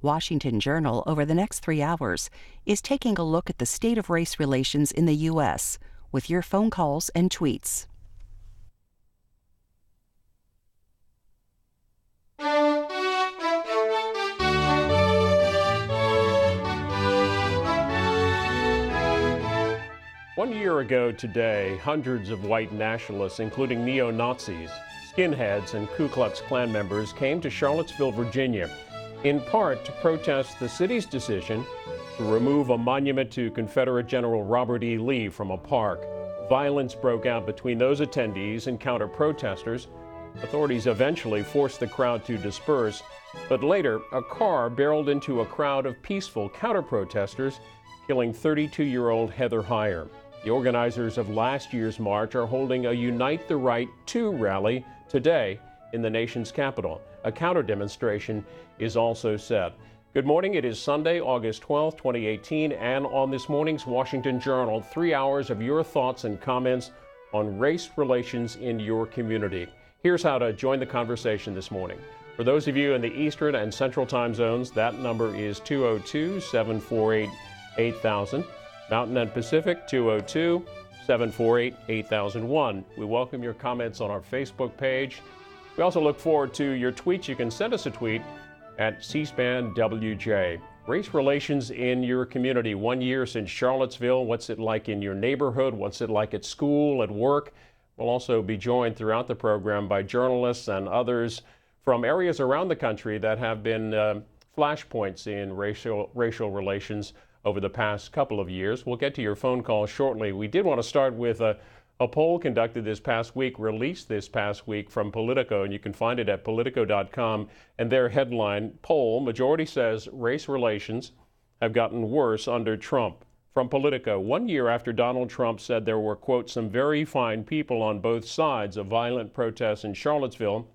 Washington Journal, over the next 3 hours, is taking a look at the state of race relations in the U.S. with your phone calls and tweets. One year ago today, hundreds of white nationalists, including neo-Nazis, skinheads, and Ku Klux Klan members came to Charlottesville, Virginia, in part to protest the city's decision to remove a monument to Confederate General Robert E. Lee from a park. Violence broke out between those attendees and counter-protesters. Authorities eventually forced the crowd to disperse, but later a car barreled into a crowd of peaceful counter-protesters, killing 32-year-old Heather Heyer. The organizers of last year's march are holding a Unite the Right 2 rally today in the nation's capital. A counter-demonstration is also set. Good morning. It is Sunday, August 12, 2018, and on this morning's Washington Journal, 3 hours of your thoughts and comments on race relations in your community. Here's how to join the conversation this morning. For those of you in the Eastern and Central time zones, that number is 202-748-8000. Mountain and Pacific, 202-748-8001. We welcome your comments on our Facebook page. We also look forward to your tweets. You can send us a tweet at C-SPAN WJ. Race relations in your community. 1 year since Charlottesville. What's it like in your neighborhood? What's it like at school, at work? We'll also be joined throughout the program by journalists and others from areas around the country that have been flashpoints in racial relations over the past couple of years. We'll get to your phone call shortly. We did want to start with a poll conducted this past week, released this past week from Politico, and you can find it at Politico.com. And their headline, poll, majority says race relations have gotten worse under Trump. From Politico, 1 year after Donald Trump said there were, quote, some very fine people on both sides of violent protests in Charlottesville,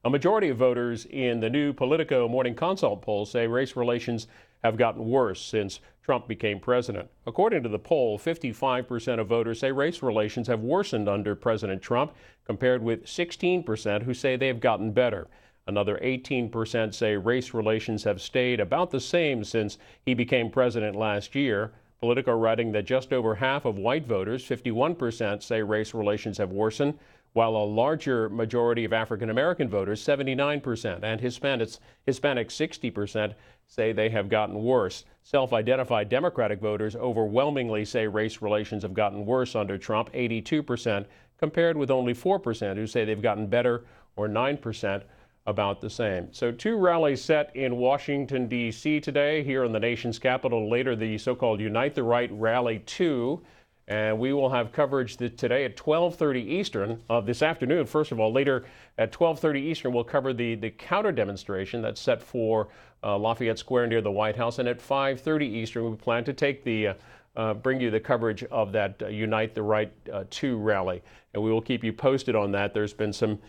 a majority of voters in the new Politico Morning Consult poll say race relations have gotten worse since Trump became president. According to the poll, 55% of voters say race relations have worsened under President Trump, compared with 16% who say they have gotten better. Another 18% say race relations have stayed about the same since he became president last year. Politico writing that just over half of white voters, 51%, say race relations have worsened, while a larger majority of African American voters, 79%, and Hispanics 60%, say they have gotten worse. Self-identified Democratic voters overwhelmingly say race relations have gotten worse under Trump, 82%, compared with only 4% who say they've gotten better, or 9% about the same. So 2 rallies set in Washington, D.C. today, here in the nation's capital. Later, the so-called Unite the Right Rally 2. And we will have coverage today at 12:30 Eastern this afternoon. First of all, later at 12:30 Eastern, we'll cover the counter-demonstration that's set for Lafayette Square near the White House. And at 5:30 Eastern, we plan to take bring you the coverage of that Unite the Right 2 rally. And we will keep you posted on that. There's been some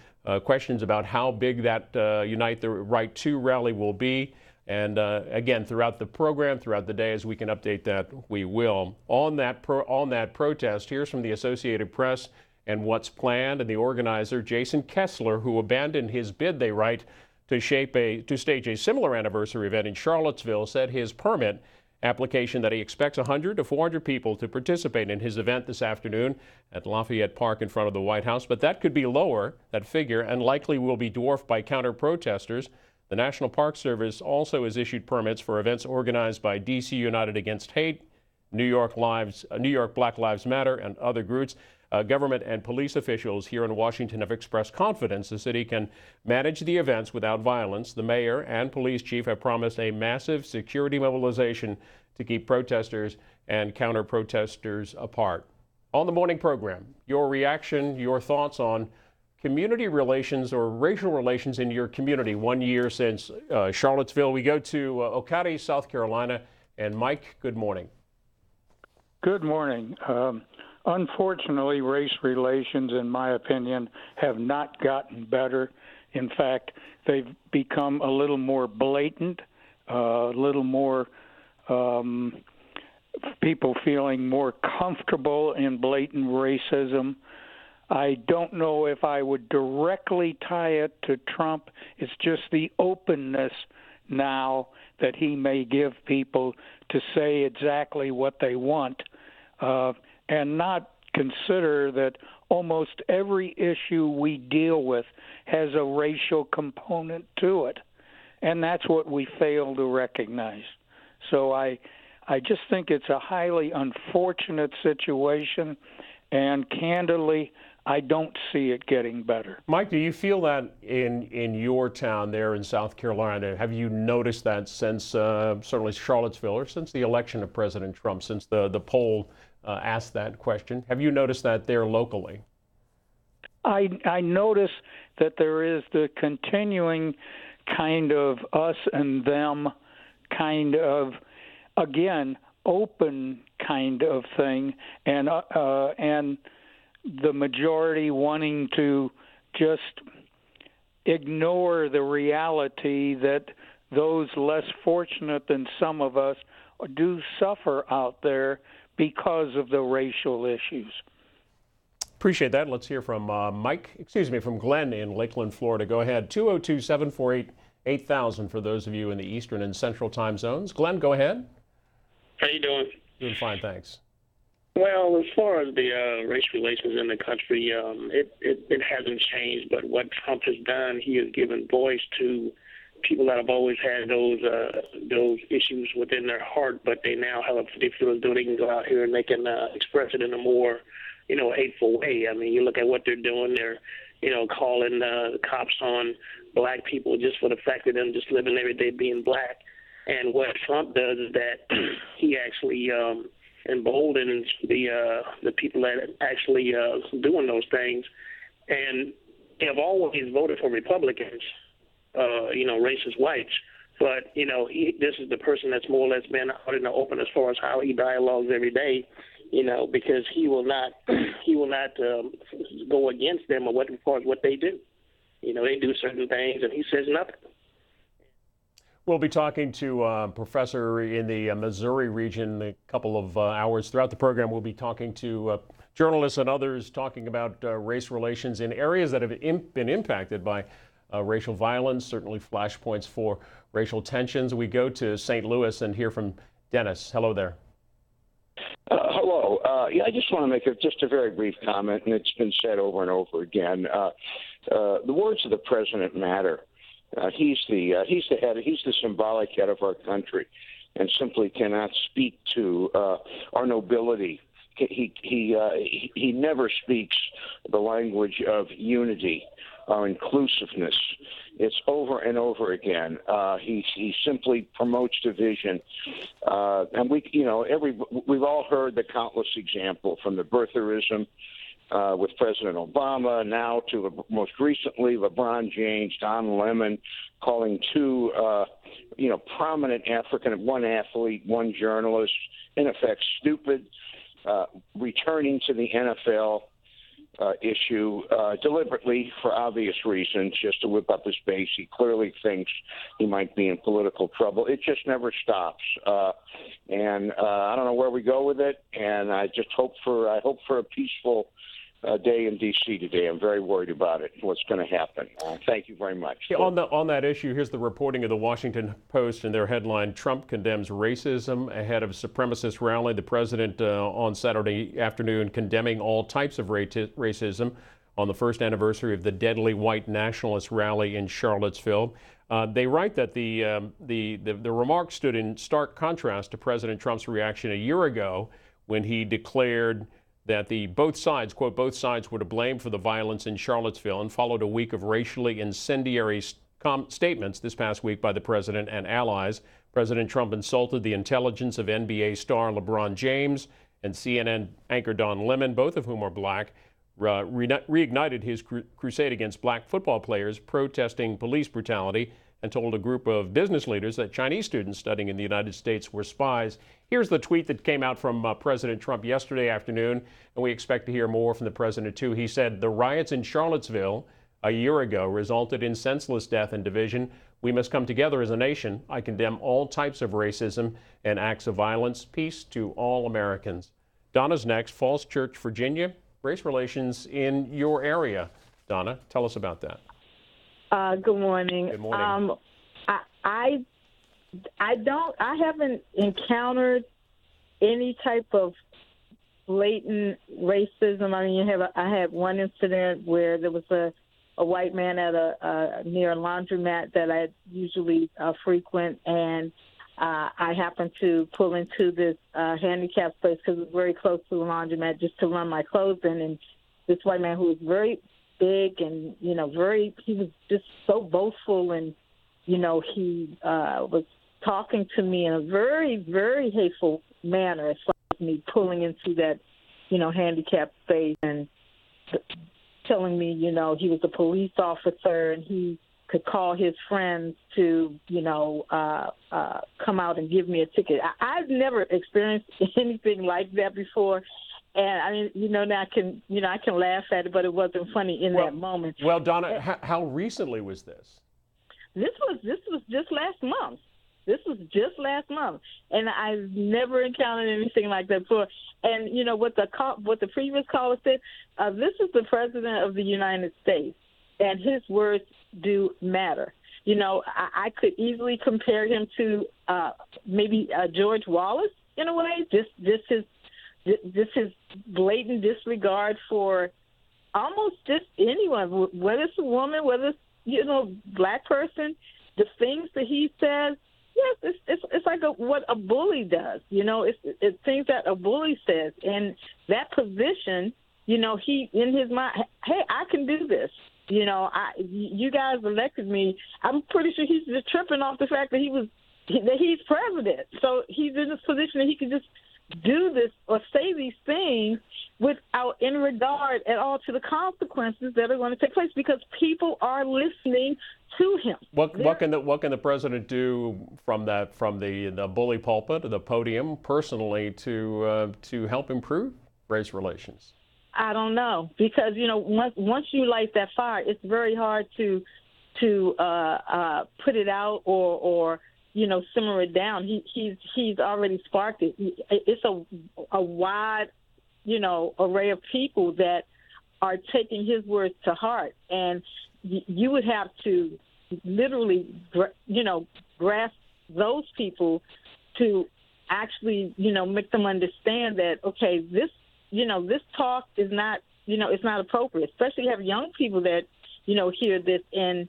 questions about how big that Unite the Right 2 rally will be. And again, throughout the program, throughout the day, as we can update that, we will. On that protest, here's from the Associated Press and what's planned. And the organizer, Jason Kessler, who abandoned his bid, they write, to stage a similar anniversary event in Charlottesville, said his permit application that he expects 100 to 400 people to participate in his event this afternoon at Lafayette Park in front of the White House. But that could be lower, that figure, and likely will be dwarfed by counter-protesters. The National Park Service also has issued permits for events organized by D.C. United Against Hate, New York Black Lives Matter, and other groups. Government and police officials here in Washington have expressed confidence the city can manage the events without violence. The mayor and police chief have promised a massive security mobilization to keep protesters and counter-protesters apart. On the morning program, your reaction, your thoughts on community relations or racial relations in your community 1 year since Charlottesville. We go to Ocati, South Carolina. And Mike, good morning. Good morning. Unfortunately, race relations, in my opinion, have not gotten better. In fact, they've become a little more blatant, a little more people feeling more comfortable in blatant racism. I don't know if I would directly tie it to Trump. It's just the openness now that he may give people to say exactly what they want, and not consider that almost every issue we deal with has a racial component to it. And that's what we fail to recognize. So I just think it's a highly unfortunate situation, and candidly, I don't see it getting better. Mike, do you feel that in your town there in South Carolina? Have you noticed that since certainly Charlottesville, or since the election of President Trump, since the poll asked that question? Have you noticed that there locally? I notice that there is the continuing kind of us and them kind of, again, open kind of thing, and the majority wanting to just ignore the reality that those less fortunate than some of us do suffer out there because of the racial issues. Appreciate that. Let's hear from from Glenn in Lakeland, Florida. Go ahead. 202-748-8000 for those of you in the Eastern and Central time zones. Glenn, go ahead. How you doing? Doing fine, thanks. Well, as far as the race relations in the country, it hasn't changed. But what Trump has done, he has given voice to people that have always had those issues within their heart, but they now have they feel as though they can go out here and they can express it in a more, hateful way. I mean, you look at what they're doing. They're, calling the cops on black people just for the fact of them just living every day being black. And what Trump does is that he actually emboldens the people that actually doing those things, and they have always voted for Republicans, racist whites. But this is the person that's more or less been out in the open as far as how he dialogues every day, because he will not go against them or as far as what they do. They do certain things, and he says nothing. We'll be talking to a professor in the Missouri region a couple of hours. Throughout the program, we'll be talking to journalists and others talking about race relations in areas that have been impacted by racial violence, certainly flashpoints for racial tensions. We go to St. Louis and hear from Dennis. Hello there. Hello. I just want to make just a very brief comment, and it's been said over and over again. The words of the president matter. He's the head. He's the symbolic head of our country, and simply cannot speak to our nobility. He never speaks the language of unity or inclusiveness. It's over and over again. He simply promotes division, and we've all heard the countless example from the birtherism with President Obama, now to most recently LeBron James, Don Lemon, calling two, prominent one athlete, one journalist, in effect stupid, returning to the NFL issue deliberately for obvious reasons, just to whip up his base. He clearly thinks he might be in political trouble. It just never stops, and I don't know where we go with it. And I hope for a peaceful day in D.C. today. I'm very worried about it, what's going to happen. Thank you very much. Yeah, on that issue, here's the reporting of the Washington Post in their headline: Trump condemns racism ahead of supremacist rally. The president on Saturday afternoon condemning all types of racism on the first anniversary of the deadly white nationalist rally in Charlottesville. They write that the remarks stood in stark contrast to President Trump's reaction a year ago when he declared that both sides were to blame for the violence in Charlottesville, and followed a week of racially incendiary statements this past week by the president and allies. President Trump insulted the intelligence of NBA star LeBron James and CNN anchor Don Lemon, both of whom are black, reignited his crusade against black football players protesting police brutality, and told a group of business leaders that Chinese students studying in the United States were spies. Here's the tweet that came out from President Trump yesterday afternoon, and we expect to hear more from the president too. He said, "The riots in Charlottesville a year ago resulted in senseless death and division. We must come together as a nation. I condemn all types of racism and acts of violence. Peace to all Americans." Donna's next. Falls Church, Virginia. Race relations in your area. Donna, tell us about that. Good morning. Good morning. I I haven't encountered any type of blatant racism. I mean, I had one incident where there was a white man at near a laundromat that I usually frequent, and I happened to pull into this handicapped place because it was very close to the laundromat just to run my clothes in, and this white man who was very big and, he was just so boastful, and, he was talking to me in a very, very hateful manner as far as me pulling into that, handicapped space and telling me, he was a police officer and he could call his friends to, come out and give me a ticket. I've never experienced anything like that before. And I mean, now I can laugh at it, but it wasn't funny in that moment. Well, Donna, how recently was this? This was just last month. This was just last month, and I've never encountered anything like that before. And what the previous caller said, this is the President of the United States, and his words do matter. I could easily compare him to maybe George Wallace in a way. Just his blatant disregard for almost just anyone, whether it's a woman, whether it's black person. The things that he says. Yes, it's like what a bully does. It's things that a bully says, and that position. He in his mind, hey, I can do this. You guys elected me. I'm pretty sure he's just tripping off the fact that he's president. So he's in this position that he can just do this or say these things without any regard at all to the consequences that are going to take place, because people are listening to him. What can the president do from the bully pulpit or the podium personally to help improve race relations? I don't know, because once you light that fire, it's very hard to put it out or simmer it down. He's already sparked it. It's a wide array of people that are taking his words to heart, and you would have to literally grasp those people to actually make them understand that, okay, this talk is not it's not appropriate, especially have young people that hear this, and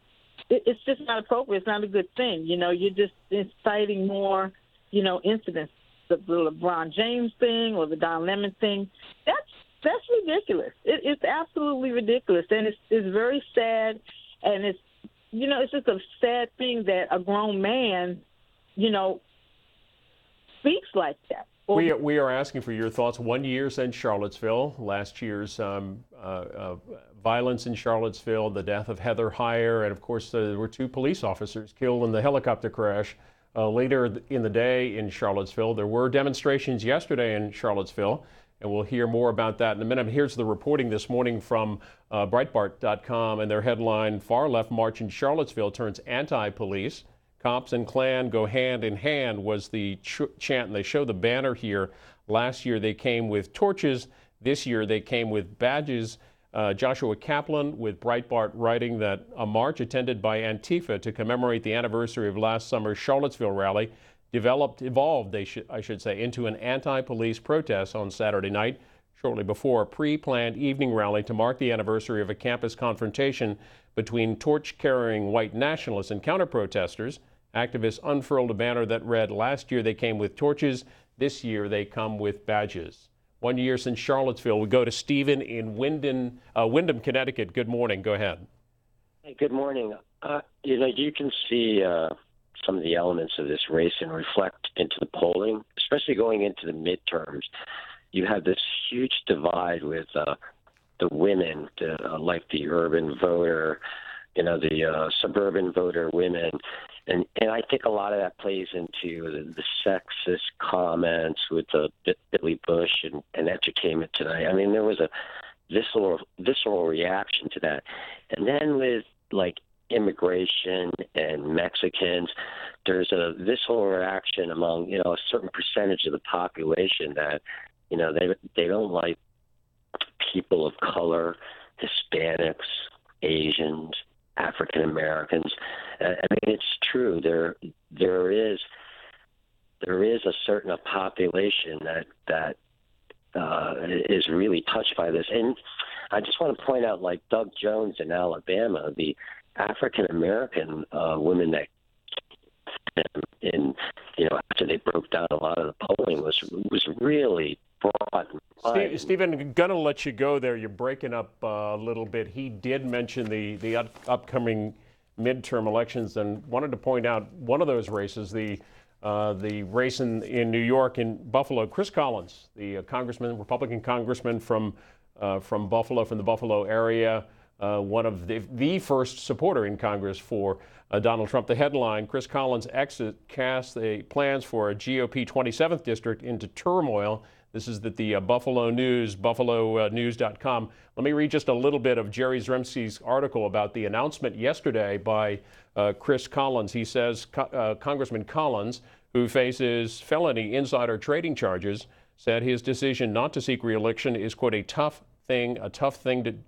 it's just not appropriate. It's not a good thing. You're just inciting more incidents. The LeBron James thing or the Don Lemon thing, that's ridiculous. It's absolutely ridiculous, and it's very sad, and it's it's just a sad thing that a grown man speaks like that. We are asking for your thoughts. 1 year since Charlottesville, last year's violence in Charlottesville, the death of Heather Heyer, and of course there were 2 police officers killed in the helicopter crash later in the day in Charlottesville. There were demonstrations yesterday in Charlottesville, and we'll hear more about that in a minute. Here's the reporting this morning from Breitbart.com, and their headline, Far Left March in Charlottesville Turns Anti-Police. Cops and Klan go hand in hand was the chant, and they show the banner here. Last year they came with torches. This year they came with badges. Joshua Kaplan with Breitbart writing that a march attended by Antifa to commemorate the anniversary of last summer's Charlottesville rally evolved, I should say, into an anti-police protest on Saturday night, shortly before a pre-planned evening rally to mark the anniversary of a campus confrontation between torch-carrying white nationalists and counter-protesters. Activists unfurled a banner that read, last year they came with torches, this year they come with badges. 1 year since Charlottesville. We go to Stephen in Windham, Connecticut. Good morning. Go ahead. Hey, good morning. You can see some of the elements of this race and reflect into the polling, especially going into the midterms. You have this huge divide with the women, like the urban voter, the suburban voter women. And I think a lot of that plays into the sexist comments with Billy Bush and Entertainment Tonight. I mean, there was a visceral reaction to that. And then with, like, immigration and Mexicans, there's a visceral reaction among, a certain percentage of the population that, they don't like people of color, Hispanics, Asians, African Americans. I mean, it's true. There is a certain population that is really touched by this. And I just want to point out, like Doug Jones in Alabama, the African American women that in after they broke down a lot of the polling was really broad. Stephen, I'm going to let you go there. You're breaking up a little bit. He did mention the upcoming midterm elections, and wanted to point out one of those races, the race in New York, in Buffalo. Chris Collins, the Republican congressman from Buffalo, from the Buffalo area, one of the first supporter in Congress for Donald Trump. The headline: Chris Collins' exit casts the plans for a GOP 27th district into turmoil. This is the Buffalo News, buffalonews.com. Let me read just a little bit of Jerry Zremski's article about the announcement yesterday by Chris Collins. He says Congressman Collins, who faces felony insider trading charges, said his decision not to seek re-election is, quote, a tough thing,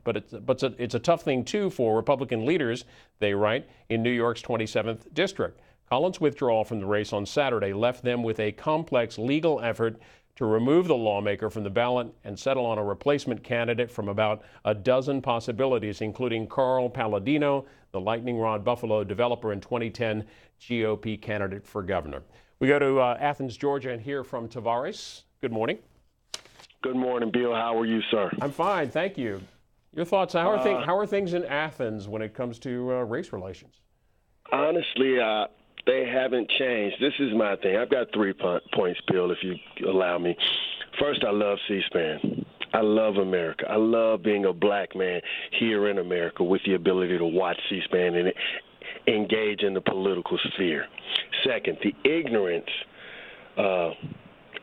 but it's a tough thing too for Republican leaders, they write, in New York's 27th district. Collins' withdrawal from the race on Saturday left them with a complex legal effort to remove the lawmaker from the ballot and settle on a replacement candidate from about a dozen possibilities, including Carl Palladino, the Lightning Rod Buffalo developer and 2010 GOP candidate for governor. We go to Athens, Georgia, and hear from Tavares. Good morning. Good morning, Bill. How are you, sir? I'm fine, thank you. Your thoughts? How are things in Athens when it comes to race relations? Honestly, they haven't changed. This is my thing. I've got 3 points, Bill, if you allow me. First, I love C-SPAN. I love America. I love being a black man here in America with the ability to watch C-SPAN and engage in the political sphere. Second, the ignorance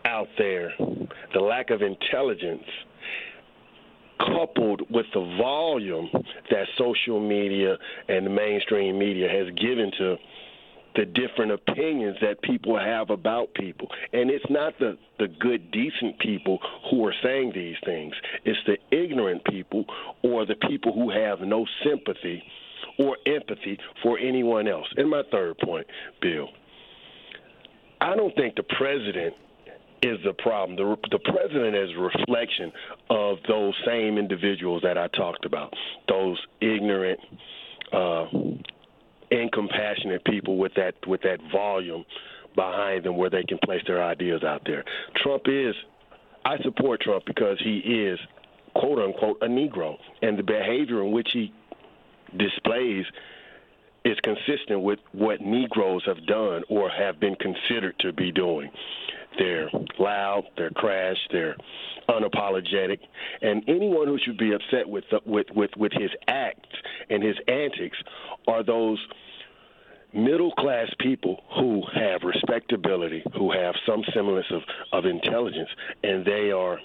out there, the lack of intelligence, coupled with the volume that social media and the mainstream media has given to the different opinions that people have about people. And it's not the good, decent people who are saying these things. It's the ignorant people or the people who have no sympathy or empathy for anyone else. And my third point, Bill, I don't think the president is the problem. The president is a reflection of those same individuals that I talked about, those ignorant, incompassionate people with that volume behind them where they can place their ideas out there. I support Trump because he is, quote unquote, a Negro, and the behavior in which he displays is consistent with what Negroes have done or have been considered to be doing. They're loud, they're crass, they're unapologetic, and anyone who should be upset with his acts and his antics are those middle-class people who have respectability, who have some semblance of intelligence, and they are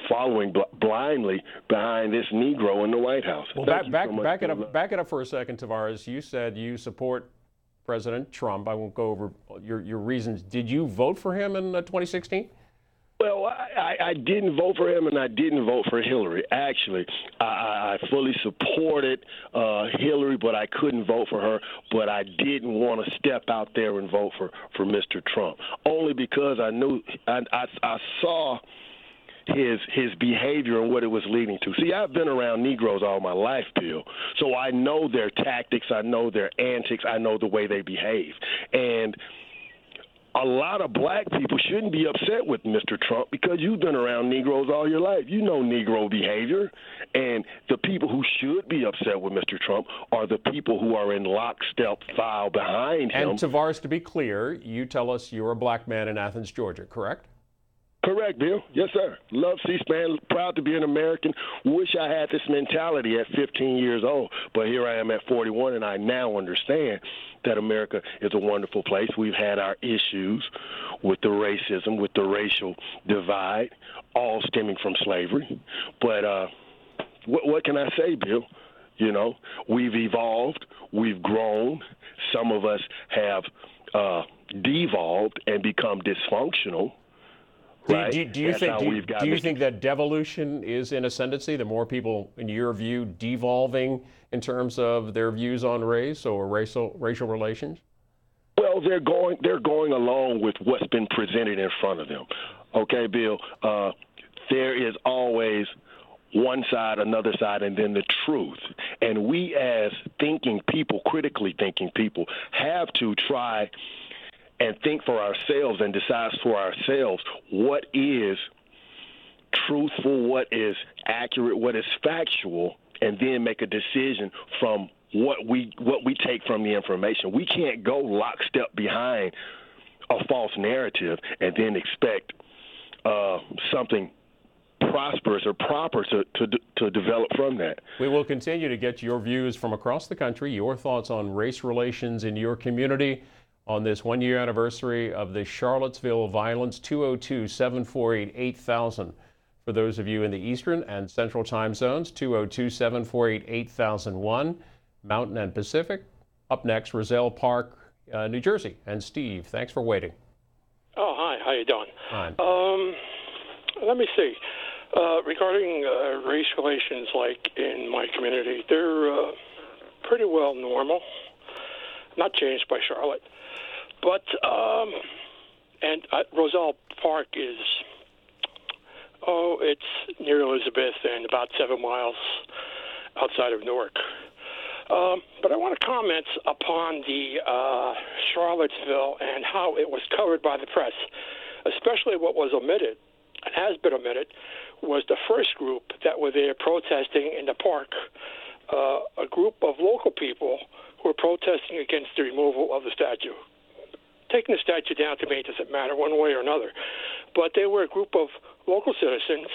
following blindly behind this Negro in the White House. Well, back it up for a second, Tavares. You said you support President Trump. I won't go over your reasons. Did you vote for him in 2016? Well, I didn't vote for him, and I didn't vote for Hillary. Actually, I fully supported Hillary, but I couldn't vote for her. But I didn't want to step out there and vote for Mr. Trump, only because I knew I saw his behavior and what it was leading to. See, I've been around Negroes all my life, Bill, so I know their tactics, I know their antics, I know the way they behave. And a lot of black people shouldn't be upset with Mr. Trump because you've been around Negroes all your life. You know Negro behavior. And the people who should be upset with Mr. Trump are the people who are in lockstep file behind him. And Tavares, to be clear, you tell us you're a black man in Athens, Georgia, correct? Correct, Bill. Yes, sir. Love C-SPAN. Proud to be an American. Wish I had this mentality at 15 years old, but here I am at 41, and I now understand that America is a wonderful place. We've had our issues with the racism, with the racial divide, all stemming from slavery. But what can I say, Bill? You know, we've evolved, we've grown. Some of us have devolved and become dysfunctional. Right? Do you think that devolution is in ascendancy? The more people, in your view, devolving in terms of their views on race or racial relations? Well, they're going along with what's been presented in front of them. Okay, Bill. There is always one side, another side, and then the truth. And we as thinking people, critically thinking people, have to try and think for ourselves and decide for ourselves what is truthful, what is accurate, what is factual, and then make a decision from what we take from the information. We can't go lockstep behind a false narrative and then expect something prosperous or proper to develop from that. We will continue to get your views from across the country, your thoughts on race relations in your community on this one-year anniversary of the Charlottesville violence. 202-748-8000 for those of you in the Eastern and Central time zones. 202-748-8001, Mountain and Pacific. Up next, Roselle Park, New Jersey. And Steve, thanks for waiting. Oh, hi. How you doing? Fine. Let me see. Regarding race relations, like in my community, they're pretty well normal, not changed by Charlotte. But, Roselle Park is, it's near Elizabeth and about 7 miles outside of Newark. But I want to comment upon the Charlottesville and how it was covered by the press, especially what was omitted and has been omitted was the first group that were there protesting in the park, a group of local people who were protesting against the removal of the statue. Taking the statue down to me doesn't matter one way or another, but they were a group of local citizens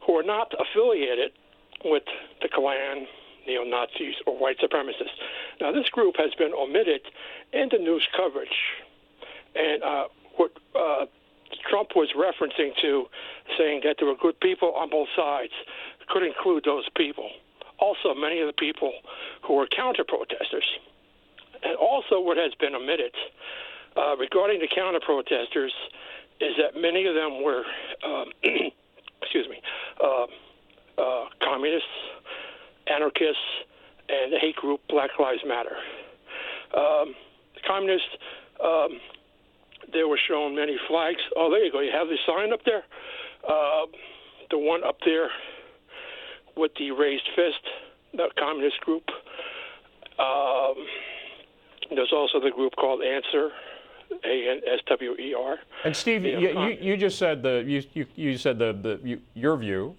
who are not affiliated with the Klan, neo-Nazis, or white supremacists. Now, this group has been omitted in the news coverage, and what Trump was referencing to, saying that there were good people on both sides, could include those people. Also, many of the people who were counter-protesters. And also what has been omitted regarding the counter-protesters is that many of them were, communists, anarchists, and the hate group Black Lives Matter. The communists, they were shown many flags. Oh, there you go. You have the sign up there. The one up there with the raised fist, the communist group. There's also the group called Answer, ANSWER. And Steve, you just said your view.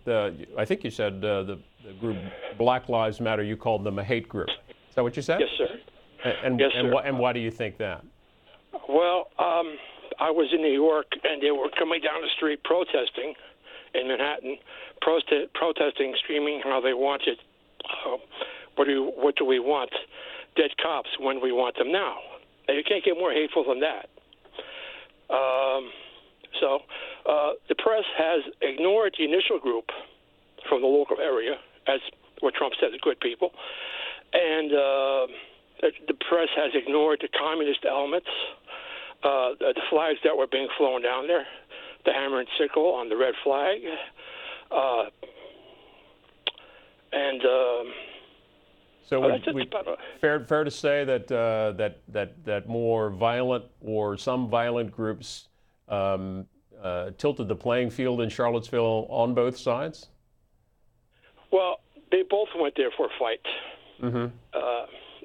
I think you said the group Black Lives Matter. You called them a hate group. Is that what you said? Yes, sir. And why do you think that? Well, I was in New York, and they were coming down the street protesting in Manhattan, protesting, screaming how they wanted, what do we want? Dead cops when we want them now. And you can't get more hateful than that. So the press has ignored the initial group from the local area, as what Trump said, the good people. And the press has ignored the communist elements, the flags that were being flown down there, the hammer and sickle on the red flag. So fair to say that that more violent or some violent groups tilted the playing field in Charlottesville on both sides? Well, they both went there for a fight. Mm-hmm.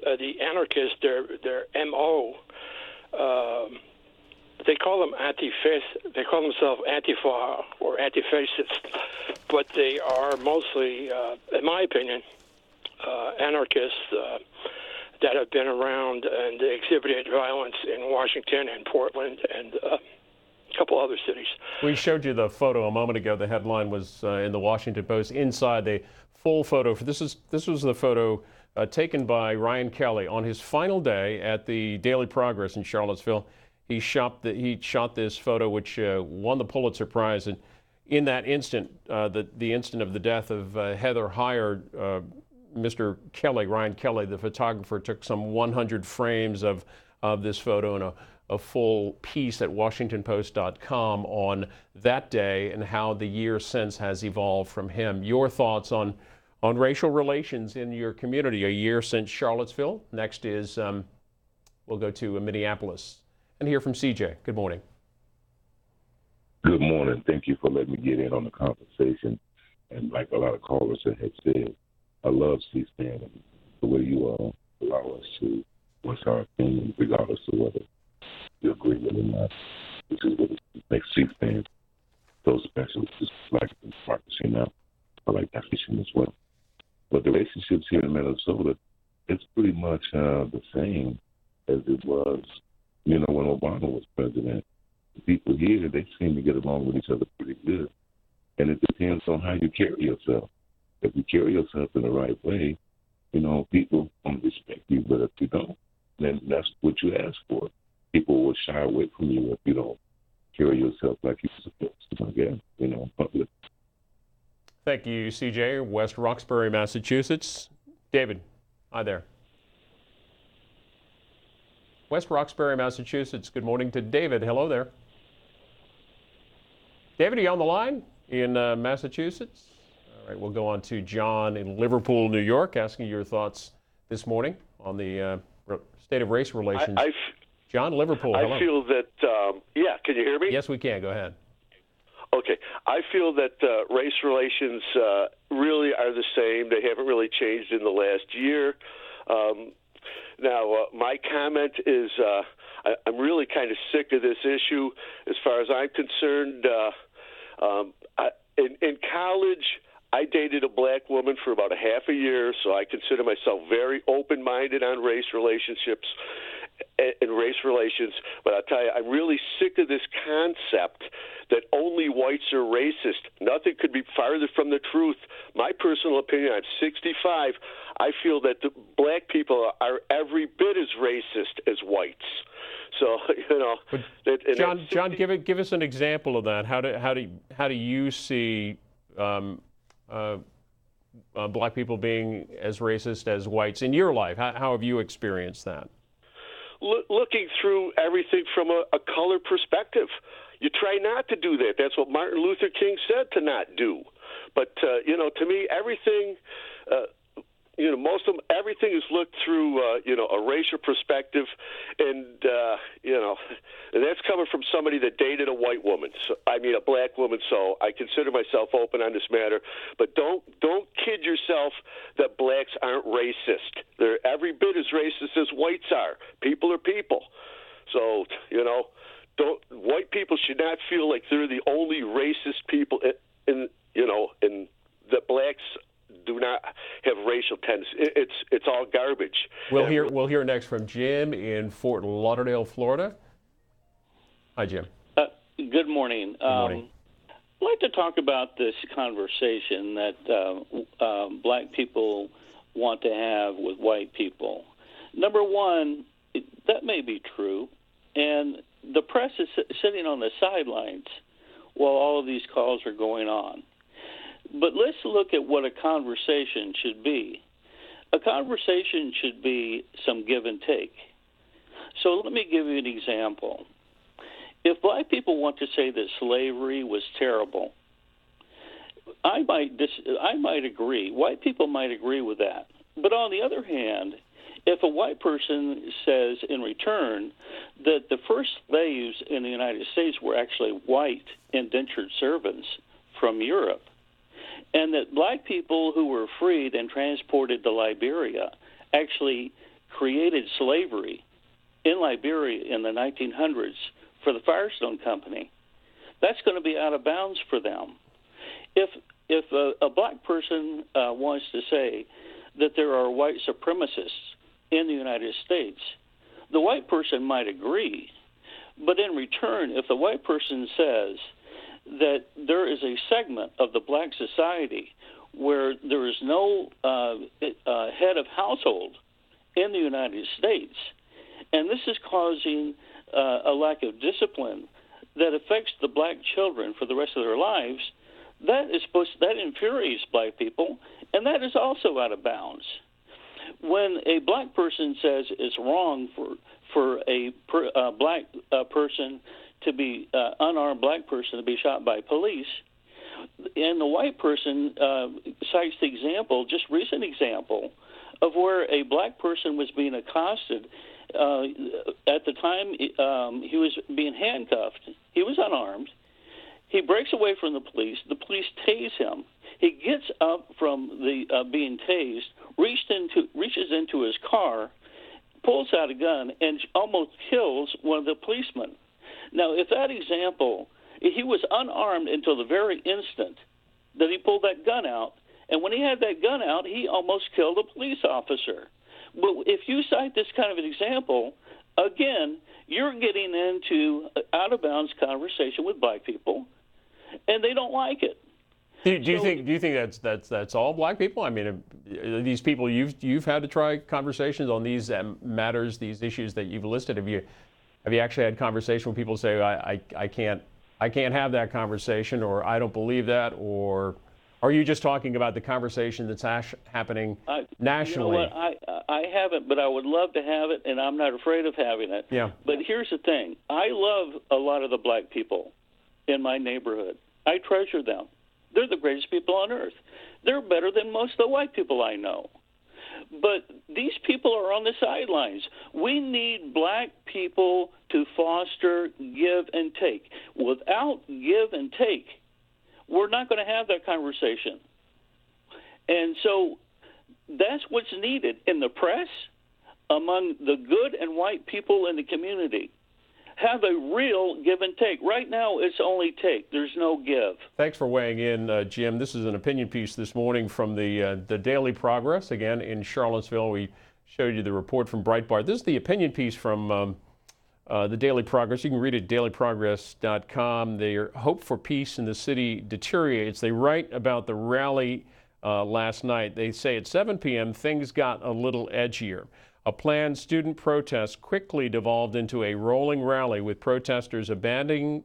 The anarchists, their MO, they call them they call themselves Antifa or anti-fascist, but they are mostly, in my opinion, anarchists that have been around and exhibited violence in Washington and Portland and a couple other cities. We showed you the photo a moment ago. The headline was in the Washington Post. Inside, the full photo. This was the photo taken by Ryan Kelly on his final day at the Daily Progress in Charlottesville. He shot this photo, which won the Pulitzer Prize. And in that instant, the instant of the death of Heather Heyer, Mr. Kelly, Ryan Kelly, the photographer, took some 100 frames of this photo, and a full piece at WashingtonPost.com on that day and how the year since has evolved from him. Your thoughts on racial relations in your community a year since Charlottesville. Next is, we'll go to Minneapolis and hear from CJ. Good morning. Good morning. Thank you for letting me get in on the conversation. And like a lot of callers have said, I love C-SPAN and the way you allow us to voice our opinion, regardless of whether you agree with it or not. This is what makes C-SPAN so special. It's like democracy now. I like that vision as well. But the relationships here in Minnesota, it's pretty much the same as it was, when Obama was president. The people here, they seem to get along with each other pretty good. And it depends on how you carry yourself. If you carry yourself in the right way, people will respect you. But if you don't, then that's what you ask for. People will shy away from you if you don't carry yourself like you're supposed to, I guess, in public. Thank you, CJ. West Roxbury, Massachusetts. David, hi there. West Roxbury, Massachusetts. Good morning to David. Hello there. David, are you on the line in Massachusetts? All right, we'll go on to John in Liverpool, New York, asking your thoughts this morning on the state of race relations. John, Liverpool, hello. I feel that, can you hear me? Yes, we can. Go ahead. Okay. I feel that race relations really are the same. They haven't really changed in the last year. Now, my comment is I'm really kind of sick of this issue. As far as I'm concerned, in college, I dated a black woman for about a half a year, so I consider myself very open-minded on race relationships and race relations. But I'll tell you, I'm really sick of this concept that only whites are racist. Nothing could be farther from the truth. My personal opinion, I'm 65, I feel that the black people are every bit as racist as whites. So, John, give us an example of that. How do you see black people being as racist as whites in your life? How have you experienced that? Looking through everything from a color perspective. You try not to do that. That's what Martin Luther King said to not do. But, to me, everything, everything is looked through, a racial perspective. And, and that's coming from somebody that dated a white woman, a black woman. So I consider myself open on this matter. But don't kid yourself that blacks aren't racist. They're every bit as racist as whites are. People are people. So, white people should not feel like they're the only racist people and that blacks do not have racial tendencies. It's all garbage. We'll hear next from Jim in Fort Lauderdale, Florida. Hi, Jim. Good morning. Good morning. I'd like to talk about this conversation that black people want to have with white people. Number one, that may be true, and the press is sitting on the sidelines while all of these calls are going on. But let's look at what a conversation should be. A conversation should be some give and take. So let me give you an example. If black people want to say that slavery was terrible, I might agree. White people might agree with that. But on the other hand, if a white person says in return that the first slaves in the United States were actually white indentured servants from Europe, and that black people who were freed and transported to Liberia actually created slavery in Liberia in the 1900s for the Firestone Company, that's going to be out of bounds for them. If a black person wants to say that there are white supremacists in the United States, the white person might agree. But in return, if the white person says that there is a segment of the black society where there is no head of household in the United States, and this is causing a lack of discipline that affects the black children for the rest of their lives, that infuriates black people, and that is also out of bounds. when a black person says it's wrong for a black person to be unarmed black person to be shot by police, and the white person cites the example, just recent example, of where a black person was being accosted. At the time he was being handcuffed. He was unarmed. He breaks away from the police. The police tase him. He gets up from the being tased, reaches into his car, pulls out a gun, and almost kills one of the policemen. Now, if that example, he was unarmed until the very instant that he pulled that gun out, and when he had that gun out, he almost killed a police officer. But if you cite this kind of an example, again, you're getting into out-of-bounds conversation with black people, and they don't like it. Do you think that's all black people? I mean, these people you've had to try conversations on these matters, these issues that you've listed. Have you actually had conversation with people say I can't have that conversation, or I don't believe that, or are you just talking about the conversation that's happening nationally? You know what? I haven't, but I would love to have it, and I'm not afraid of having it. Yeah. But here's the thing. I love a lot of the black people in my neighborhood. I treasure them. They're the greatest people on earth. They're better than most of the white people I know. But these people are on the sidelines. We need black people to foster give and take. Without give and take, we're not going to have that conversation. And so that's what's needed in the press, among the good and white people in the community. Have a real give and take. Right now, it's only take. There's no give. Thanks for weighing in, Jim. This is an opinion piece this morning from the Daily Progress, again, in Charlottesville. We showed you the report from Breitbart. This is the opinion piece from the Daily Progress. You can read it at dailyprogress.com. Their hope for peace in the city deteriorates. They write about the rally last night. They say at 7 p.m., things got a little edgier. A planned student protest quickly devolved into a rolling rally, with protesters abandoning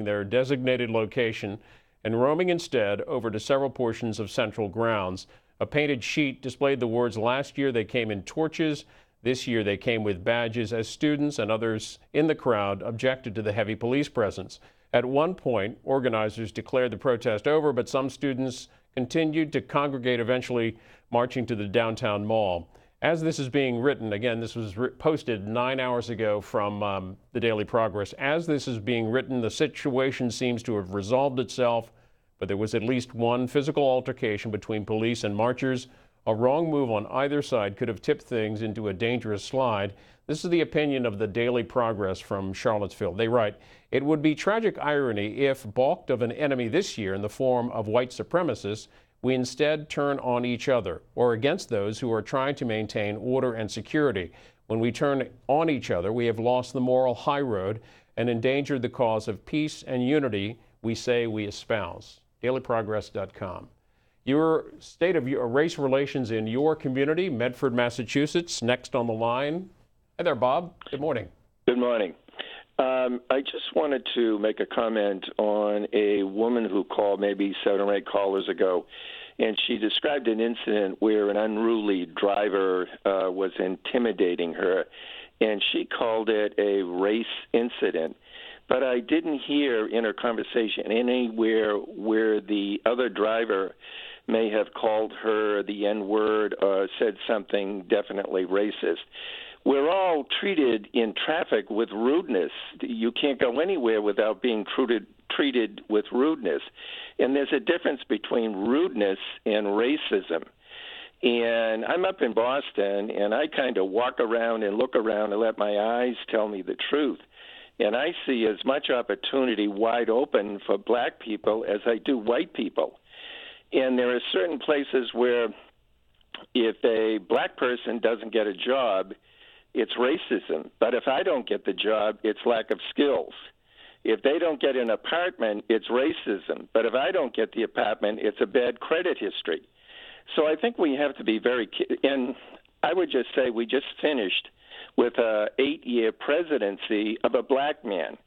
their designated location and roaming instead over to several portions of central grounds. A painted sheet displayed the words, "Last year they came in torches. This year they came with badges," as students and others in the crowd objected to the heavy police presence. At one point, organizers declared the protest over, but some students continued to congregate, eventually marching to the downtown mall. As this is being written, again, this was posted 9 hours ago from the Daily Progress. As this is being written, the situation seems to have resolved itself, but there was at least one physical altercation between police and marchers. A wrong move on either side could have tipped things into a dangerous slide. This is the opinion of the Daily Progress from Charlottesville. They write, "It would be tragic irony if, balked of an enemy this year in the form of white supremacists, we instead turn on each other or against those who are trying to maintain order and security. When we turn on each other, we have lost the moral high road and endangered the cause of peace and unity we say we espouse." dailyprogress.com. Your state of race relations in your community, Medford, Massachusetts, next on the line. Hi there, Bob. Good morning. Good morning. I just wanted to make a comment on a woman who called maybe 7 or 8 callers ago, and she described an incident where an unruly driver was intimidating her, and she called it a race incident. But I didn't hear in her conversation anywhere where the other driver may have called her the N-word or said something definitely racist. We're all treated in traffic with rudeness. You can't go anywhere without being treated with rudeness. And there's a difference between rudeness and racism. And I'm up in Boston, and I kind of walk around and look around and let my eyes tell me the truth. And I see as much opportunity wide open for black people as I do white people. And there are certain places where if a black person doesn't get a job, it's racism. But if I don't get the job, it's lack of skills. If they don't get an apartment, it's racism. But if I don't get the apartment, it's a bad credit history. So I think we have to be very and I would just say we just finished with an 8-year presidency of a black man.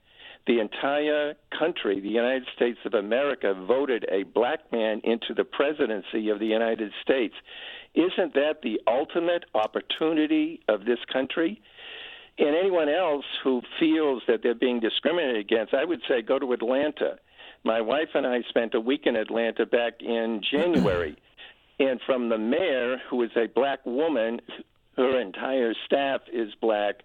The entire country, the United States of America, voted a black man into the presidency of the United States. Isn't that the ultimate opportunity of this country? And anyone else who feels that they're being discriminated against, I would say go to Atlanta. My wife and I spent a week in Atlanta back in January. And from the mayor, who is a black woman, her entire staff is black,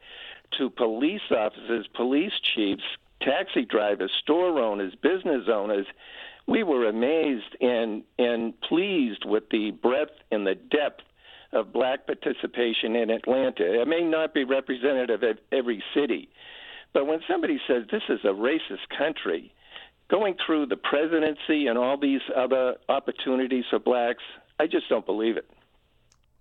to police officers, police chiefs, taxi drivers, store owners, business owners, we were amazed and pleased with the breadth and the depth of black participation in Atlanta. It may not be representative of every city, but when somebody says this is a racist country, going through the presidency and all these other opportunities for blacks, I just don't believe it.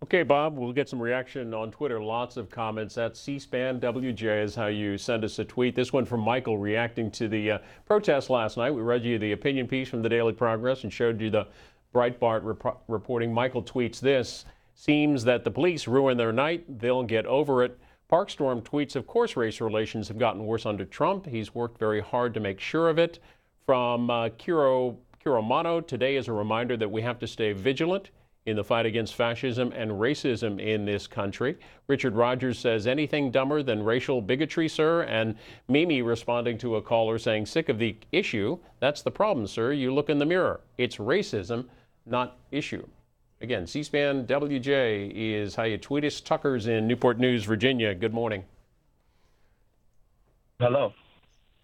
Okay, Bob, we'll get some reaction on Twitter. Lots of comments. That's C-SPAN WJ is how you send us a tweet. This one from Michael reacting to the protest last night. We read you the opinion piece from the Daily Progress and showed you the Breitbart reporting. Michael tweets this: seems that the police ruin their night. They'll get over it. Parkstorm tweets, of course, race relations have gotten worse under Trump. He's worked very hard to make sure of it. From Kiromano, today is a reminder that we have to stay vigilant in the fight against fascism and racism in this country. Richard Rogers says, anything dumber than racial bigotry, sir? And Mimi responding to a caller saying, sick of the issue. That's the problem, sir. You look in the mirror. It's racism, not issue. Again, C-SPAN WJ is how you tweet us. Tucker's in Newport News, Virginia. Good morning. Hello.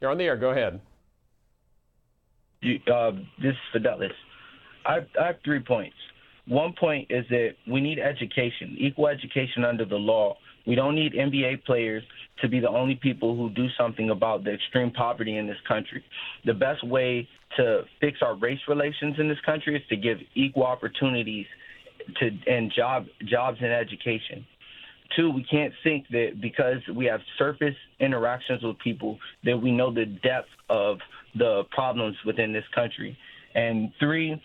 You're on the air. Go ahead. This is Fidelis. I have 3 points. One point is that we need education, equal education under the law. We don't need NBA players to be the only people who do something about the extreme poverty in this country. The best way to fix our race relations in this country is to give equal opportunities and jobs and education. 2, we can't think that because we have surface interactions with people that we know the depth of the problems within this country. And 3,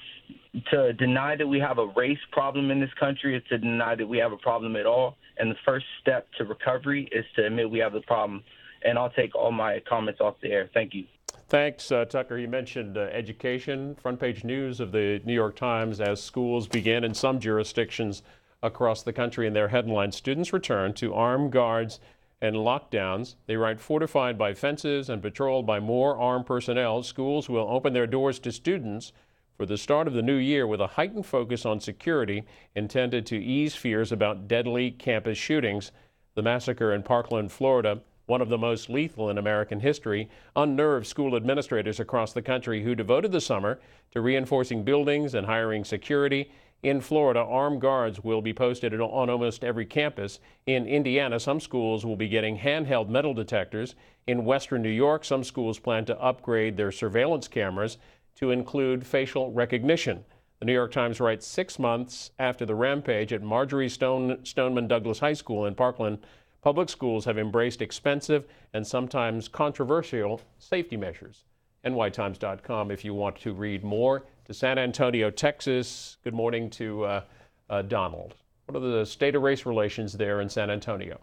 to deny that we have a race problem in this country is to deny that we have a problem at all. And the first step to recovery is to admit we have the problem. And I'll take all my comments off the air. Thank you. Thanks, Tucker. You mentioned education. Front page news of the New York Times as schools begin in some jurisdictions across the country in their headline, students return to armed guards and lockdowns. They write, fortified by fences and patrolled by more armed personnel, schools will open their doors to students for the start of the new year with a heightened focus on security intended to ease fears about deadly campus shootings. The massacre in Parkland, Florida, one of the most lethal in American history, unnerved school administrators across the country who devoted the summer to reinforcing buildings and hiring security. In Florida, armed guards will be posted on almost every campus. In Indiana, some schools will be getting handheld metal detectors. In Western New York, some schools plan to upgrade their surveillance cameras to include facial recognition. The New York Times writes 6 months after the rampage at Marjorie Stoneman Douglas High School in Parkland, public schools have embraced expensive and sometimes controversial safety measures. NYTimes.com if you want to read more. To San Antonio, Texas, good morning to Donald. What are the state of race relations there in San Antonio?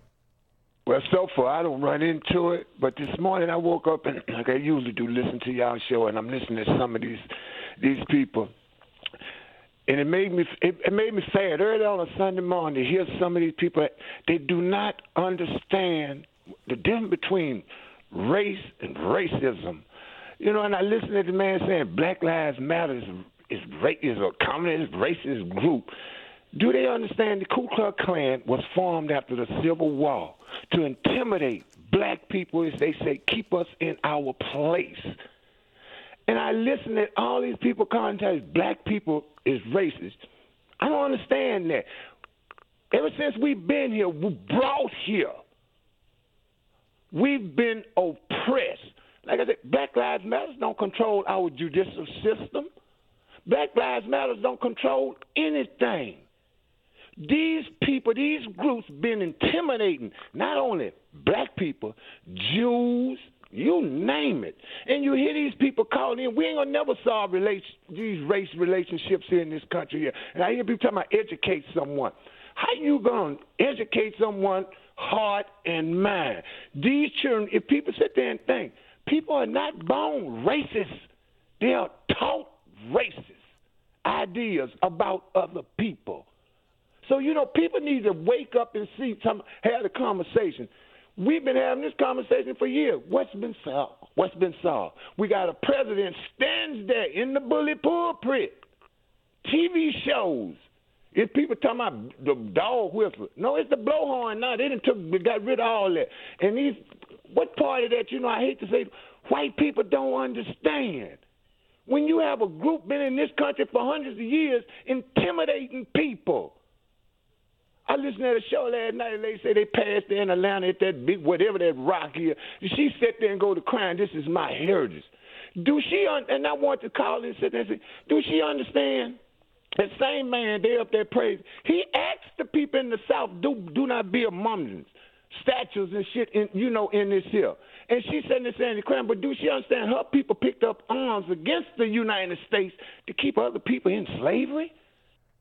Well, so far, I don't run into it, but this morning I woke up and, like I usually do, listen to y'all show, and I'm listening to some of these people. And it made me sad early on a Sunday morning to hear some of these people. They do not understand the difference between race and racism. You know, and I listened to the man saying Black Lives Matter is a communist, racist group. Do they understand the Ku Klux Klan was formed after the Civil War to intimidate black people, as they say, keep us in our place? And I listen to all these people contact black people is racist. I don't understand that. Ever since we've been here, we're brought here. We've been oppressed. Like I said, Black Lives Matter don't control our judicial system. Black Lives Matter don't control anything. These people, these groups been intimidating not only black people, Jews, you name it. And you hear these people calling in. We ain't gonna never solve these race relationships here in this country here. And I hear people talking about educate someone. How you gonna educate someone heart and mind? These children, if people sit there and think, people are not born racist. They are taught racist ideas about other people. So, people need to wake up and have the conversation. We've been having this conversation for years. What's been solved? What's been solved? We got a president stands there in the bully pulpit, TV shows. It's people talking about the dog whistle. No, it's the blowhorn now. They got rid of all that. And what part of that, I hate to say, white people don't understand. When you have a group been in this country for hundreds of years intimidating people. I listened to a show last night, and they say they passed there in Atlanta at that big, whatever that rock here. She sat there and go to crying, this is my heritage. And I want to call and sit there and say, do she understand? That same man, they up there praising. He asked the people in the South, do not build monuments, statues and shit, in this hill. And she said this and crying, but do she understand her people picked up arms against the United States to keep other people in slavery?